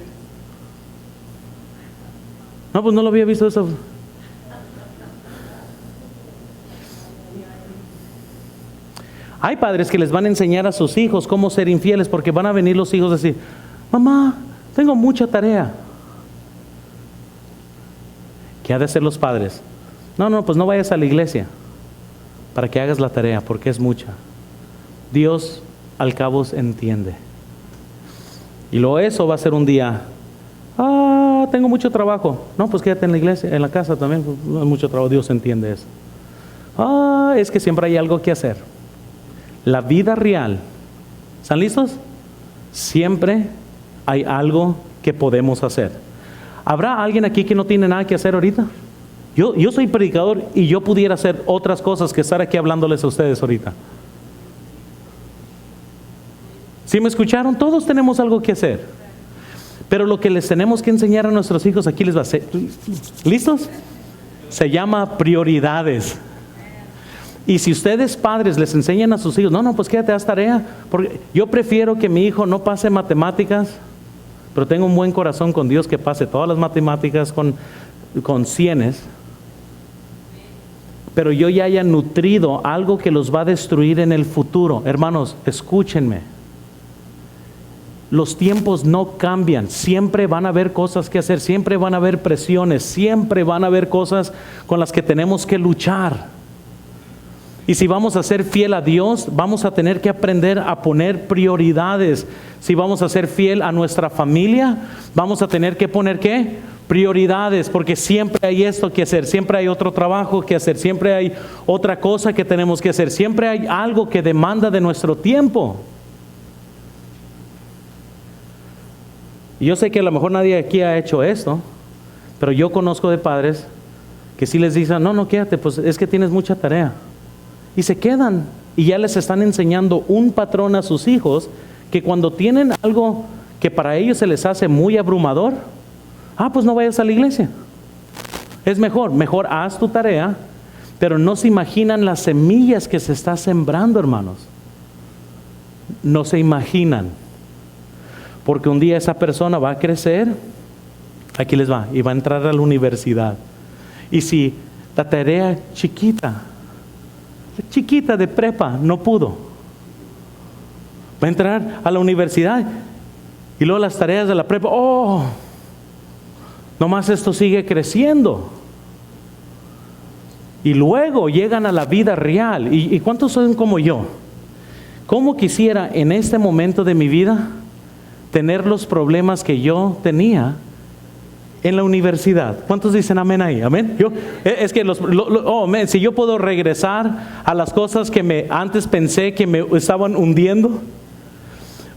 [SPEAKER 1] No, pues no lo había visto eso. Hay padres que les van a enseñar a sus hijos cómo ser infieles porque van a venir los hijos a decir, mamá, tengo mucha tarea. ¿Qué ha de hacer los padres? No, pues no vayas a la iglesia para que hagas la tarea porque es mucha. Dios al cabo entiende. Y luego eso va a ser un día, tengo mucho trabajo. No, pues quédate en la iglesia, en la casa también, no hay mucho trabajo, Dios entiende eso. Es que siempre hay algo que hacer. La vida real, ¿están listos? Siempre hay algo que podemos hacer. ¿Habrá alguien aquí que no tiene nada que hacer ahorita? Yo soy predicador y yo pudiera hacer otras cosas que estar aquí hablándoles a ustedes ahorita. ¿Sí me escucharon? Todos tenemos algo que hacer. Pero lo que les tenemos que enseñar a nuestros hijos aquí les va a ser. ¿Listos? Se llama prioridades. Y si ustedes padres les enseñan a sus hijos, no, pues quédate, haz tarea, porque yo prefiero que mi hijo no pase matemáticas, pero tengo un buen corazón con Dios que pase todas las matemáticas con cienes, pero yo ya haya nutrido algo que los va a destruir en el futuro. Hermanos, escúchenme. Los tiempos no cambian, siempre van a haber cosas que hacer, siempre van a haber presiones, siempre van a haber cosas con las que tenemos que luchar. Y si vamos a ser fiel a Dios, vamos a tener que aprender a poner prioridades. Si vamos a ser fiel a nuestra familia, vamos a tener que poner ¿qué? Prioridades, porque siempre hay esto que hacer, siempre hay otro trabajo que hacer, siempre hay otra cosa que tenemos que hacer, siempre hay algo que demanda de nuestro tiempo. Y yo sé que a lo mejor nadie aquí ha hecho esto, pero yo conozco de padres que sí les dicen, no, quédate, pues es que tienes mucha tarea. Y se quedan y ya les están enseñando un patrón a sus hijos que cuando tienen algo que para ellos se les hace muy abrumador, pues no vayas a la iglesia. Es mejor haz tu tarea, pero no se imaginan las semillas que se está sembrando, hermanos. No se imaginan. Porque un día esa persona va a crecer, aquí les va, y va a entrar a la universidad. Y si la tarea chiquita de prepa no pudo, va a entrar a la universidad y luego las tareas de la prepa, nomás esto sigue creciendo. Y luego llegan a la vida real. ¿Y cuántos son como yo? ¿Cómo quisiera en este momento de mi vida tener los problemas que yo tenía en la universidad? ¿Cuántos dicen amén ahí? Amén. Es que si yo puedo regresar a las cosas que antes pensé que me estaban hundiendo,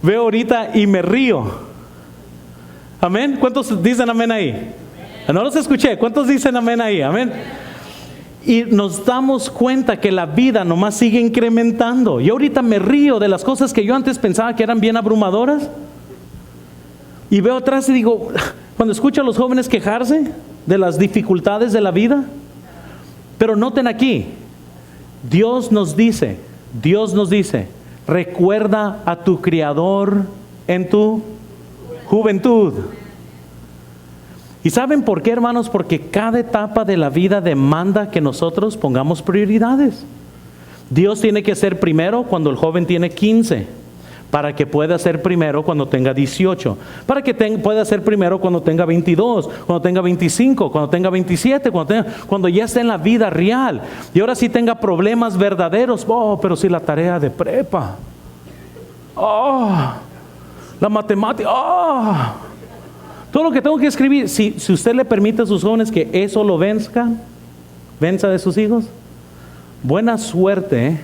[SPEAKER 1] veo ahorita y me río. Amén. ¿Cuántos dicen amén ahí? No los escuché. ¿Cuántos dicen amén ahí? Amén. Y nos damos cuenta que la vida nomás sigue incrementando. Yo ahorita me río de las cosas que yo antes pensaba que eran bien abrumadoras. Y veo atrás y digo, cuando escucho a los jóvenes quejarse de las dificultades de la vida, pero noten aquí, Dios nos dice, recuerda a tu Creador en tu juventud. ¿Y saben por qué, hermanos? Porque cada etapa de la vida demanda que nosotros pongamos prioridades. Dios tiene que ser primero cuando el joven tiene 15. Para que pueda ser primero cuando tenga 18, para que pueda ser primero cuando tenga 22, cuando tenga 25, cuando tenga 27, cuando ya esté en la vida real. Y ahora sí tenga problemas verdaderos, pero sí la tarea de prepa, la matemática, todo lo que tengo que escribir. Si usted le permite a sus jóvenes que eso lo venza de sus hijos, buena suerte,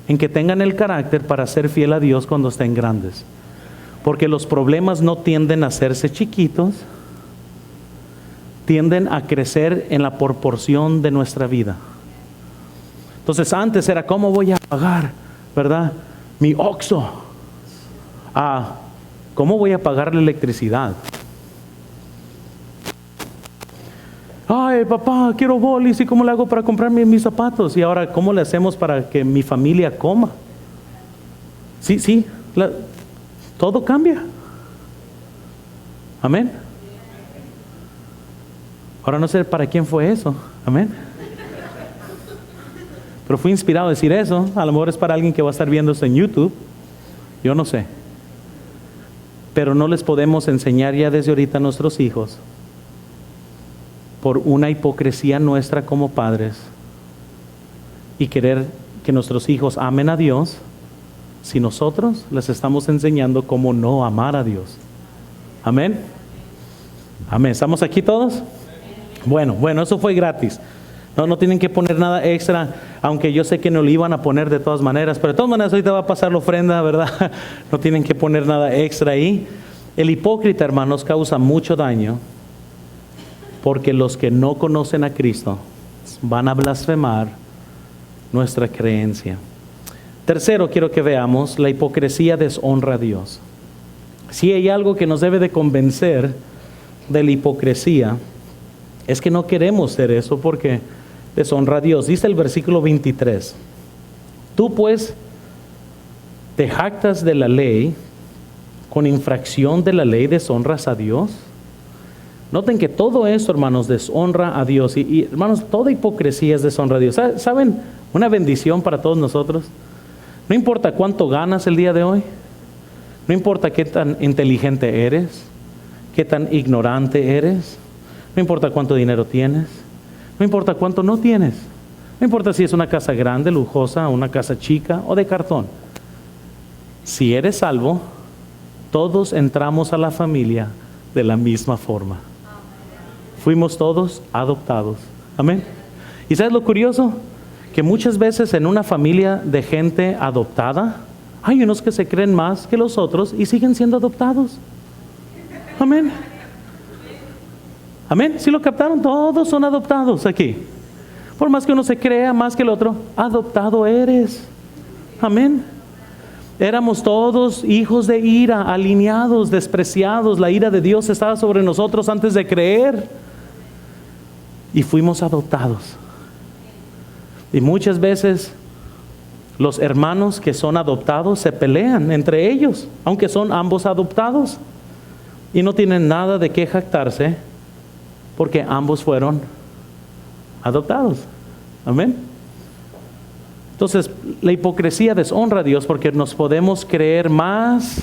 [SPEAKER 1] en que tengan el carácter para ser fiel a Dios cuando estén grandes. Porque los problemas no tienden a hacerse chiquitos, tienden a crecer en la proporción de nuestra vida. Entonces antes era, ¿cómo voy a pagar, verdad, mi Oxxo? ¿Cómo voy a pagar la electricidad? Ay, papá, quiero bolis, ¿y cómo le hago para comprarme mis zapatos? Y ahora, ¿cómo le hacemos para que mi familia coma? Sí, todo cambia. Amén. Ahora no sé para quién fue eso. Amén. Pero fui inspirado a decir eso. A lo mejor es para alguien que va a estar viendo esto en YouTube. Yo no sé. Pero no les podemos enseñar ya desde ahorita a nuestros hijos, por una hipocresía nuestra como padres, y querer que nuestros hijos amen a Dios, si nosotros les estamos enseñando cómo no amar a Dios. Amén. Amén. ¿Estamos aquí todos? Bueno, eso fue gratis. No tienen que poner nada extra, aunque yo sé que no lo iban a poner de todas maneras, pero de todas maneras ahorita va a pasar la ofrenda, ¿verdad? No tienen que poner nada extra ahí. El hipócrita, hermanos, causa mucho daño, porque los que no conocen a Cristo van a blasfemar nuestra creencia. Tercero, quiero que veamos, la hipocresía deshonra a Dios. Si hay algo que nos debe de convencer de la hipocresía, es que no queremos ser eso, porque deshonra a Dios. Dice el versículo 23. Tú pues te jactas de la ley, con infracción de la ley deshonras a Dios. Noten que todo eso, hermanos, deshonra a Dios. Y hermanos, toda hipocresía es deshonra a Dios. ¿Saben? Una bendición para todos nosotros. No importa cuánto ganas el día de hoy. No importa qué tan inteligente eres, qué tan ignorante eres. No importa cuánto dinero tienes. No importa cuánto no tienes. No importa si es una casa grande, lujosa, una casa chica o de cartón. Si eres salvo, todos entramos a la familia de la misma forma. Fuimos todos adoptados. Amén. ¿Y sabes lo curioso? Que muchas veces en una familia de gente adoptada, hay unos que se creen más que los otros y siguen siendo adoptados. Amén. Amén. ¿Sí lo captaron? Todos son adoptados aquí. Por más que uno se crea más que el otro, adoptado eres. Amén. Éramos todos hijos de ira, alineados, despreciados. La ira de Dios estaba sobre nosotros antes de creer. Y fuimos adoptados. Y muchas veces los hermanos que son adoptados se pelean entre ellos, aunque son ambos adoptados. Y no tienen nada de qué jactarse, porque ambos fueron adoptados. Amén. Entonces, la hipocresía deshonra a Dios porque nos podemos creer más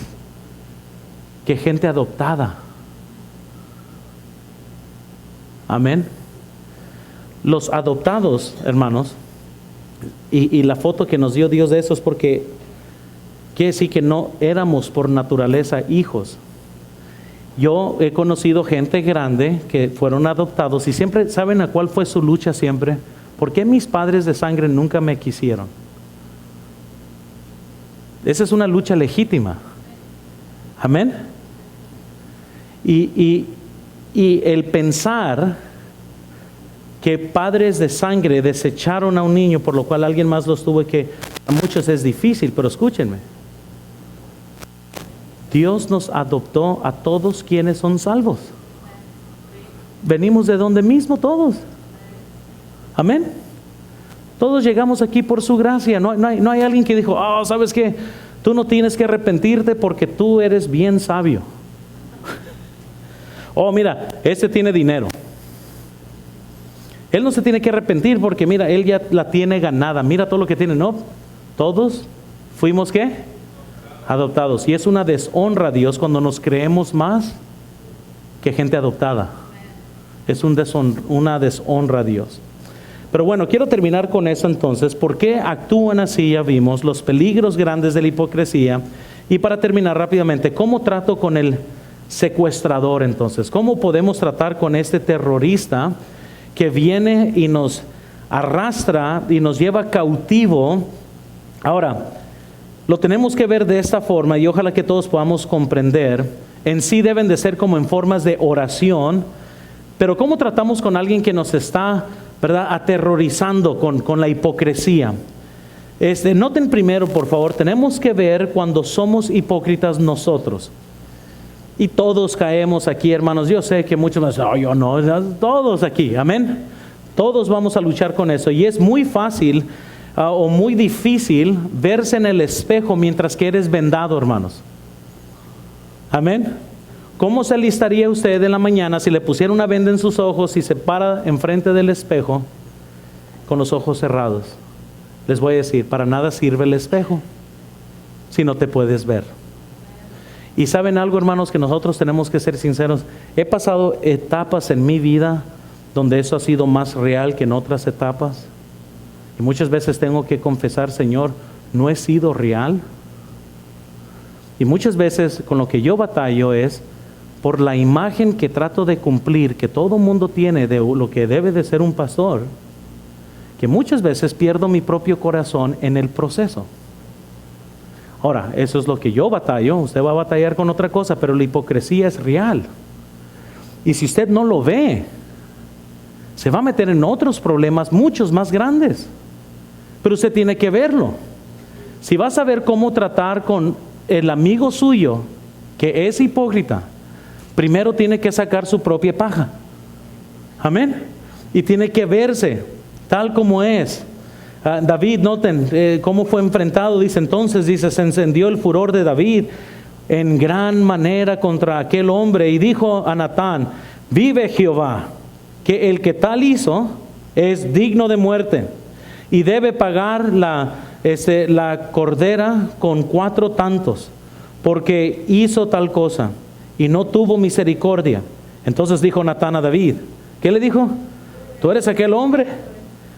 [SPEAKER 1] que gente adoptada. Amén. Los adoptados, hermanos, y la foto que nos dio Dios de eso es porque quiere decir que no éramos por naturaleza hijos. Yo he conocido gente grande que fueron adoptados y siempre, ¿saben a cuál fue su lucha siempre? ¿Por qué mis padres de sangre nunca me quisieron? Esa es una lucha legítima. Amén. Y el pensar que padres de sangre desecharon a un niño, por lo cual alguien más los tuvo que... A muchos es difícil, pero escúchenme. Dios nos adoptó a todos quienes son salvos. Venimos de donde mismo todos. Amén. Todos llegamos aquí por su gracia. No hay alguien que dijo, oh, ¿sabes qué? Tú no tienes que arrepentirte porque tú eres bien sabio. Oh, mira, este tiene dinero. Él no se tiene que arrepentir porque mira, él ya la tiene ganada. Mira todo lo que tiene. No, todos fuimos ¿qué? Adoptados. Y es una deshonra a Dios cuando nos creemos más que gente adoptada. Es una deshonra a Dios. Pero bueno, quiero terminar con eso entonces. ¿Por qué actúan así? Ya vimos los peligros grandes de la hipocresía. Y para terminar rápidamente, ¿cómo trato con el secuestrador entonces? ¿Cómo podemos tratar con este terrorista que viene y nos arrastra y nos lleva cautivo? Ahora, lo tenemos que ver de esta forma y ojalá que todos podamos comprender. En sí deben de ser como en formas de oración, pero ¿cómo tratamos con alguien que nos está, verdad, aterrorizando con la hipocresía? Noten primero, por favor, tenemos que ver cuando somos hipócritas nosotros. Y todos caemos aquí, hermanos. Yo sé que muchos me dicen, oh, yo no, todos aquí, amén. Todos vamos a luchar con eso. Y es muy fácil o muy difícil verse en el espejo mientras que eres vendado, hermanos. Amén. ¿Cómo se alistaría usted en la mañana si le pusiera una venda en sus ojos y se para enfrente del espejo con los ojos cerrados? Les voy a decir, para nada sirve el espejo si no te puedes ver. Y saben algo, hermanos, que nosotros tenemos que ser sinceros. He pasado etapas en mi vida donde eso ha sido más real que en otras etapas. Y muchas veces tengo que confesar, Señor, no he sido real. Y muchas veces con lo que yo batallo es por la imagen que trato de cumplir, que todo mundo tiene de lo que debe de ser un pastor, que muchas veces pierdo mi propio corazón en el proceso. Ahora, eso es lo que yo batallo. Usted va a batallar con otra cosa, pero la hipocresía es real. Y si usted no lo ve, se va a meter en otros problemas muchos más grandes. Pero usted tiene que verlo. Si va a saber cómo tratar con el amigo suyo que es hipócrita, primero tiene que sacar su propia paja. Amén. Y tiene que verse tal como es. David, noten cómo fue enfrentado. Dice entonces, se encendió el furor de David en gran manera contra aquel hombre y dijo a Natán: vive Jehová, que el que tal hizo es digno de muerte y debe pagar la cordera con 4 tantos, porque hizo tal cosa y no tuvo misericordia. Entonces dijo Natán a David, ¿qué le dijo? ¿Tú eres aquel hombre?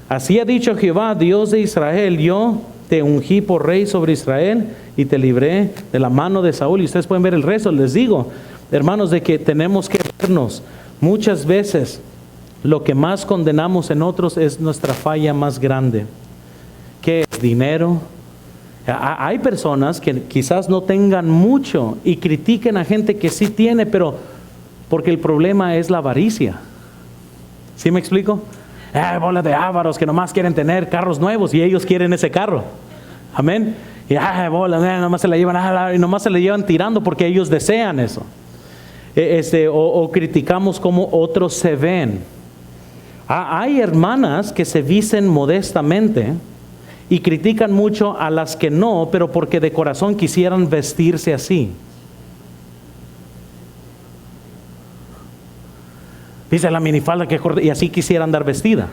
[SPEAKER 1] Así ha dicho Jehová, Dios de Israel: yo te ungí por rey sobre Israel y te libré de la mano de Saúl. Y ustedes pueden ver el resto. Les digo, hermanos, de que tenemos que vernos. Muchas veces lo que más condenamos en otros es nuestra falla más grande. ¿Qué es? Dinero. Hay personas que quizás no tengan mucho y critiquen a gente que sí tiene, pero porque el problema es la avaricia. ¿Sí me explico? Bola de ávaros que nomás quieren tener carros nuevos y ellos quieren ese carro. Amén. Y nomás se la llevan, y nomás se le llevan tirando porque ellos desean eso. O criticamos cómo otros se ven. Hay hermanas que se visten modestamente y critican mucho a las que no, pero porque de corazón quisieran vestirse así. Dice la minifalda que y así quisiera andar vestida.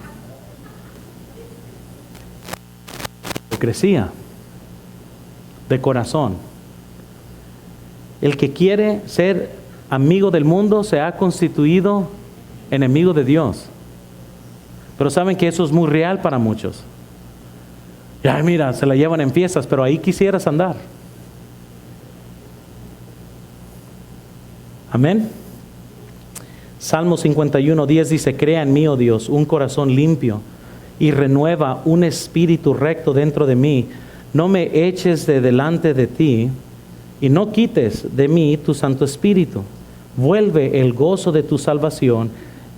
[SPEAKER 1] Hipocresía de corazón. El que quiere ser amigo del mundo se ha constituido enemigo de Dios. Pero saben que eso es muy real para muchos. Ya mira, se la llevan en fiestas, pero ahí quisieras andar. Amén. Salmo 51:10 dice: crea en mí, oh Dios, un corazón limpio y renueva un espíritu recto dentro de mí. No me eches de delante de ti y no quites de mí tu Santo Espíritu. Vuelve el gozo de tu salvación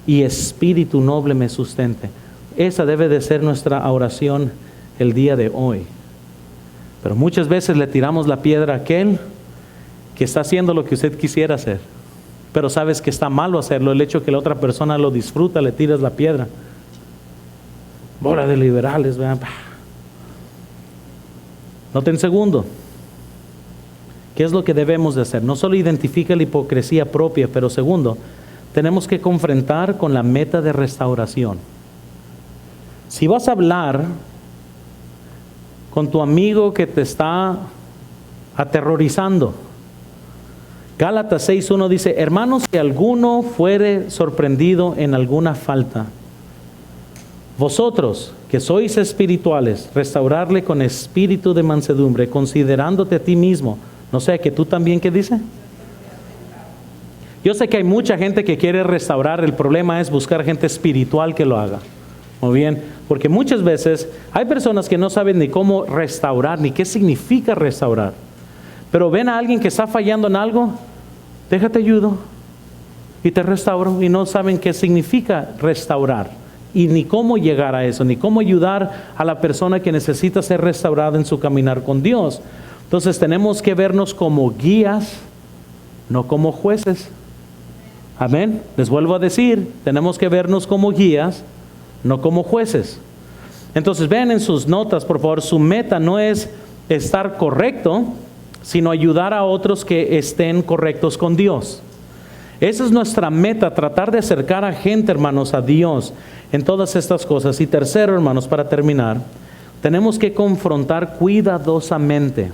[SPEAKER 1] y espíritu noble me sustente. Esa debe de ser nuestra oración el día de hoy. Pero muchas veces le tiramos la piedra a aquel que está haciendo lo que usted quisiera hacer. Pero sabes que está malo hacerlo. El hecho que la otra persona lo disfruta, le tiras la piedra. Bola de liberales, ¿verdad? Noten segundo, ¿qué es lo que debemos de hacer? No solo identifica la hipocresía propia, pero segundo, tenemos que confrontar con la meta de restauración. Si vas a hablar con tu amigo que te está aterrorizando, Gálatas 6:1 dice: hermanos, si alguno fuere sorprendido en alguna falta, vosotros que sois espirituales, restaurarle con espíritu de mansedumbre, considerándote a ti mismo. No sé, que tú también, ¿qué dice? Yo sé que hay mucha gente que quiere restaurar. El problema es buscar gente espiritual que lo haga. Muy bien, porque muchas veces hay personas que no saben ni cómo restaurar, ni qué significa restaurar. Pero ven a alguien que está fallando en algo, déjate ayudo y te restauro, y no saben qué significa restaurar y ni cómo llegar a eso, ni cómo ayudar a la persona que necesita ser restaurada en su caminar con Dios. Entonces tenemos que vernos como guías, no como jueces. Amén. Les vuelvo a decir, tenemos que vernos como guías, no como jueces. Entonces vean en sus notas, por favor, su meta no es estar correcto, sino ayudar a otros que estén correctos con Dios. Esa es nuestra meta, tratar de acercar a gente, hermanos, a Dios en todas estas cosas. Y tercero, hermanos, para terminar, tenemos que confrontar cuidadosamente.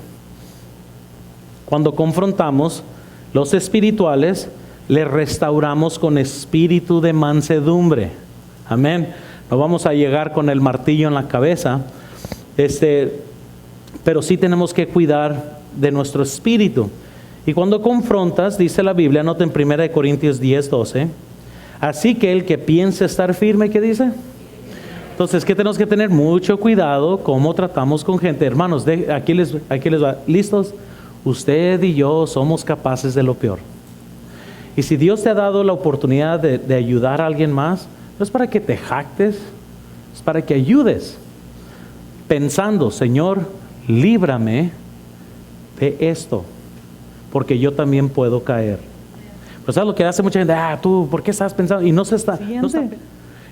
[SPEAKER 1] Cuando confrontamos los espirituales, les restauramos con espíritu de mansedumbre. Amén. No vamos a llegar con el martillo en la cabeza, pero sí tenemos que cuidar de nuestro espíritu. Y cuando confrontas, dice la Biblia, nota en 1 Corintios 10:12, así que el que piense estar firme, ¿qué dice? Entonces, ¿qué tenemos que tener? Mucho cuidado cómo tratamos con gente. Hermanos, aquí les va. ¿Listos? Usted y yo somos capaces de lo peor. Y si Dios te ha dado la oportunidad de ayudar a alguien más, no es para que te jactes, es para que ayudes, pensando: Señor, líbrame de esto, porque yo también puedo caer. Pero ¿sabes lo que hace mucha gente? Tú, ¿por qué estás pensando? Y no está.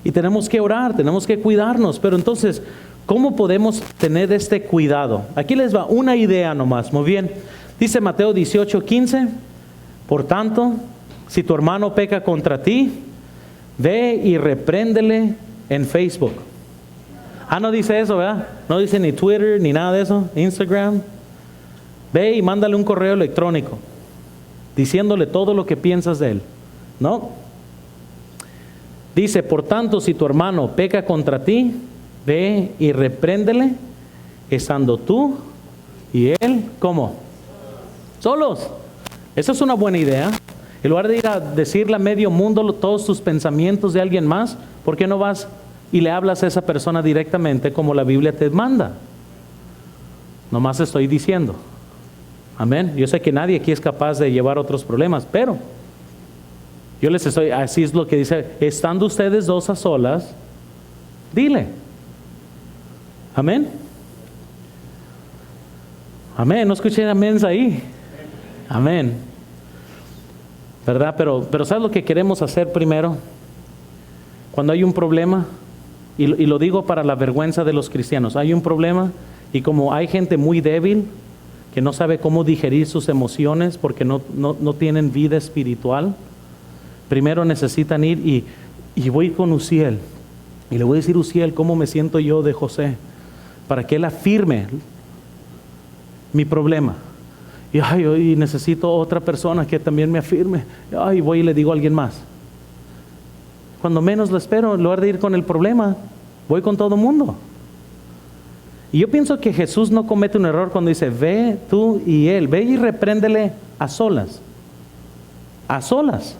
[SPEAKER 1] Y tenemos que orar, tenemos que cuidarnos. Pero entonces, ¿cómo podemos tener este cuidado? Aquí les va una idea nomás. Muy bien. Dice Mateo 18:15. Por tanto, si tu hermano peca contra ti, ve y repréndele en Facebook. No dice eso, ¿verdad? No dice ni Twitter, ni nada de eso. Instagram. Ve y mándale un correo electrónico diciéndole todo lo que piensas de él. No. Dice, por tanto, si tu hermano peca contra ti, ve y repréndele, estando tú y él, ¿cómo? Solos. Esa es una buena idea. En lugar de ir a decirle a medio mundo todos tus pensamientos de alguien más, ¿por qué no vas y le hablas a esa persona directamente como la Biblia te manda? Nomás estoy diciendo. Amén. Yo sé que nadie aquí es capaz de llevar otros problemas, pero yo les estoy, así es lo que dice, estando ustedes dos a solas, dile. Amén. Amén. No escuché amén ahí. Amén. ¿Verdad? Pero ¿sabes lo que queremos hacer primero? Cuando hay un problema, y lo digo para la vergüenza de los cristianos, hay un problema y como hay gente muy débil que no sabe cómo digerir sus emociones porque no tienen vida espiritual, primero necesitan ir y voy con Uziel y le voy a decir, Uziel, ¿cómo me siento yo de José? Para que él afirme mi problema. Y necesito otra persona que también me afirme. Voy y le digo a alguien más. Cuando menos lo espero, en lugar de ir con el problema, voy con todo el mundo. Y yo pienso que Jesús no comete un error cuando dice, ve tú y él, ve y repréndele a solas. A solas.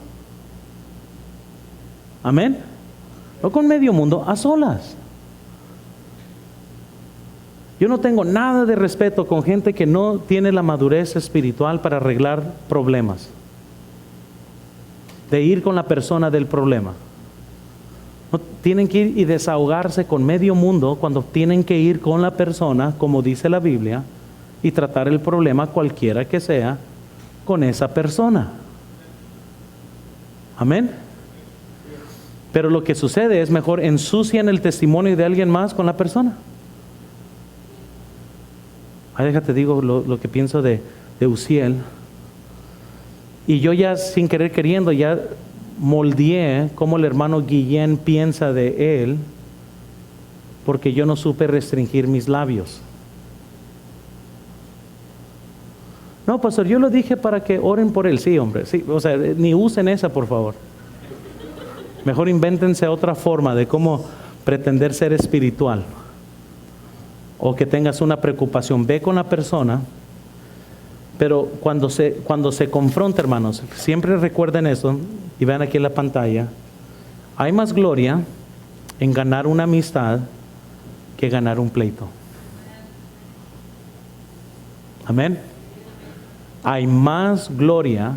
[SPEAKER 1] Amén. No con medio mundo, a solas. Yo no tengo nada de respeto con gente que no tiene la madurez espiritual para arreglar problemas. De ir con la persona del problema. No, tienen que ir y desahogarse con medio mundo cuando tienen que ir con la persona, como dice la Biblia, y tratar el problema cualquiera que sea con esa persona. Amén. Pero lo que sucede es mejor ensucian el testimonio de alguien más con la persona. Déjate digo lo que pienso de Uziel. Y yo ya sin querer queriendo ya moldeé cómo el hermano Guillén piensa de él, porque yo no supe restringir mis labios. No, pastor, yo lo dije para que oren por él. Sí, hombre, sí, o sea, ni usen esa, por favor. Mejor invéntense otra forma de cómo pretender ser espiritual. O que tengas una preocupación. Ve con la persona. Pero cuando se confronta, hermanos, siempre recuerden eso, y vean aquí en la pantalla, hay más gloria en ganar una amistad que ganar un pleito. Amén. Hay más gloria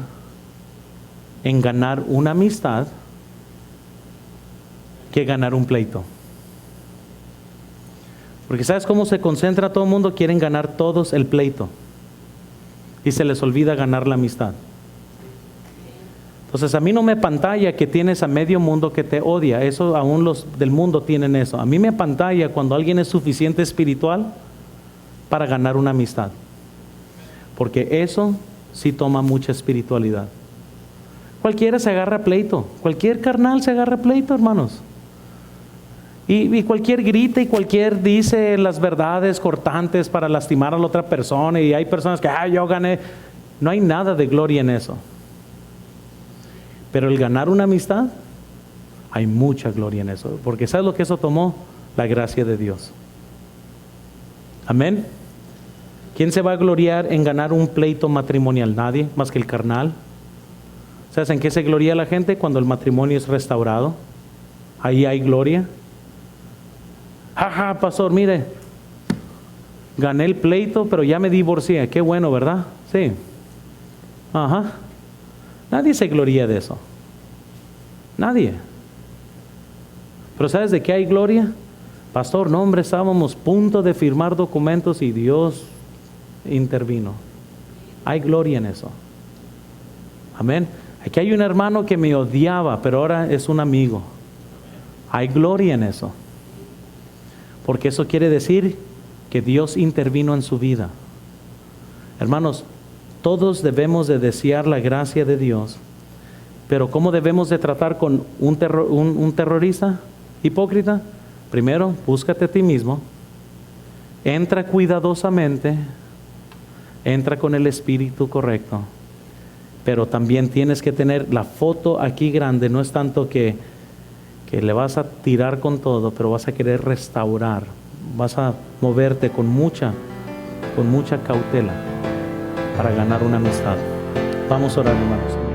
[SPEAKER 1] en ganar una amistad que ganar un pleito. Porque ¿sabes cómo se concentra todo el mundo? Quieren ganar todos el pleito. Y se les olvida ganar la amistad. Entonces a mí no me pantalla que tienes a medio mundo que te odia. Eso aún los del mundo tienen eso. A mí me pantalla cuando alguien es suficiente espiritual para ganar una amistad. Porque eso sí toma mucha espiritualidad. Cualquiera se agarra pleito. Cualquier carnal se agarra pleito, hermanos. Y cualquier grita y cualquier dice las verdades cortantes para lastimar a la otra persona. Y hay personas que, yo gané. No hay nada de gloria en eso. Pero el ganar una amistad, hay mucha gloria en eso. Porque ¿sabes lo que eso tomó? La gracia de Dios. Amén. ¿Quién se va a gloriar en ganar un pleito matrimonial? Nadie, más que el carnal. ¿Sabes en qué se gloria la gente? Cuando el matrimonio es restaurado. Ahí hay gloria. Pastor, mire, gané el pleito, pero ya me divorcié. Qué bueno, ¿verdad? Sí. Nadie se gloria de eso. Nadie. Pero ¿sabes de qué hay gloria? Pastor, no, hombre, estábamos a punto de firmar documentos y Dios intervino. Hay gloria en eso. Amén. Aquí hay un hermano que me odiaba, pero ahora es un amigo. Hay gloria en eso, porque eso quiere decir que Dios intervino en su vida. Hermanos, todos debemos de desear la gracia de Dios, pero ¿cómo debemos de tratar con un terrorista hipócrita? Primero, búscate a ti mismo, entra cuidadosamente, entra con el espíritu correcto, pero también tienes que tener la foto aquí grande. No es tanto que le vas a tirar con todo, pero vas a querer restaurar, vas a moverte con mucha cautela para ganar una amistad. Vamos a orar, hermanos.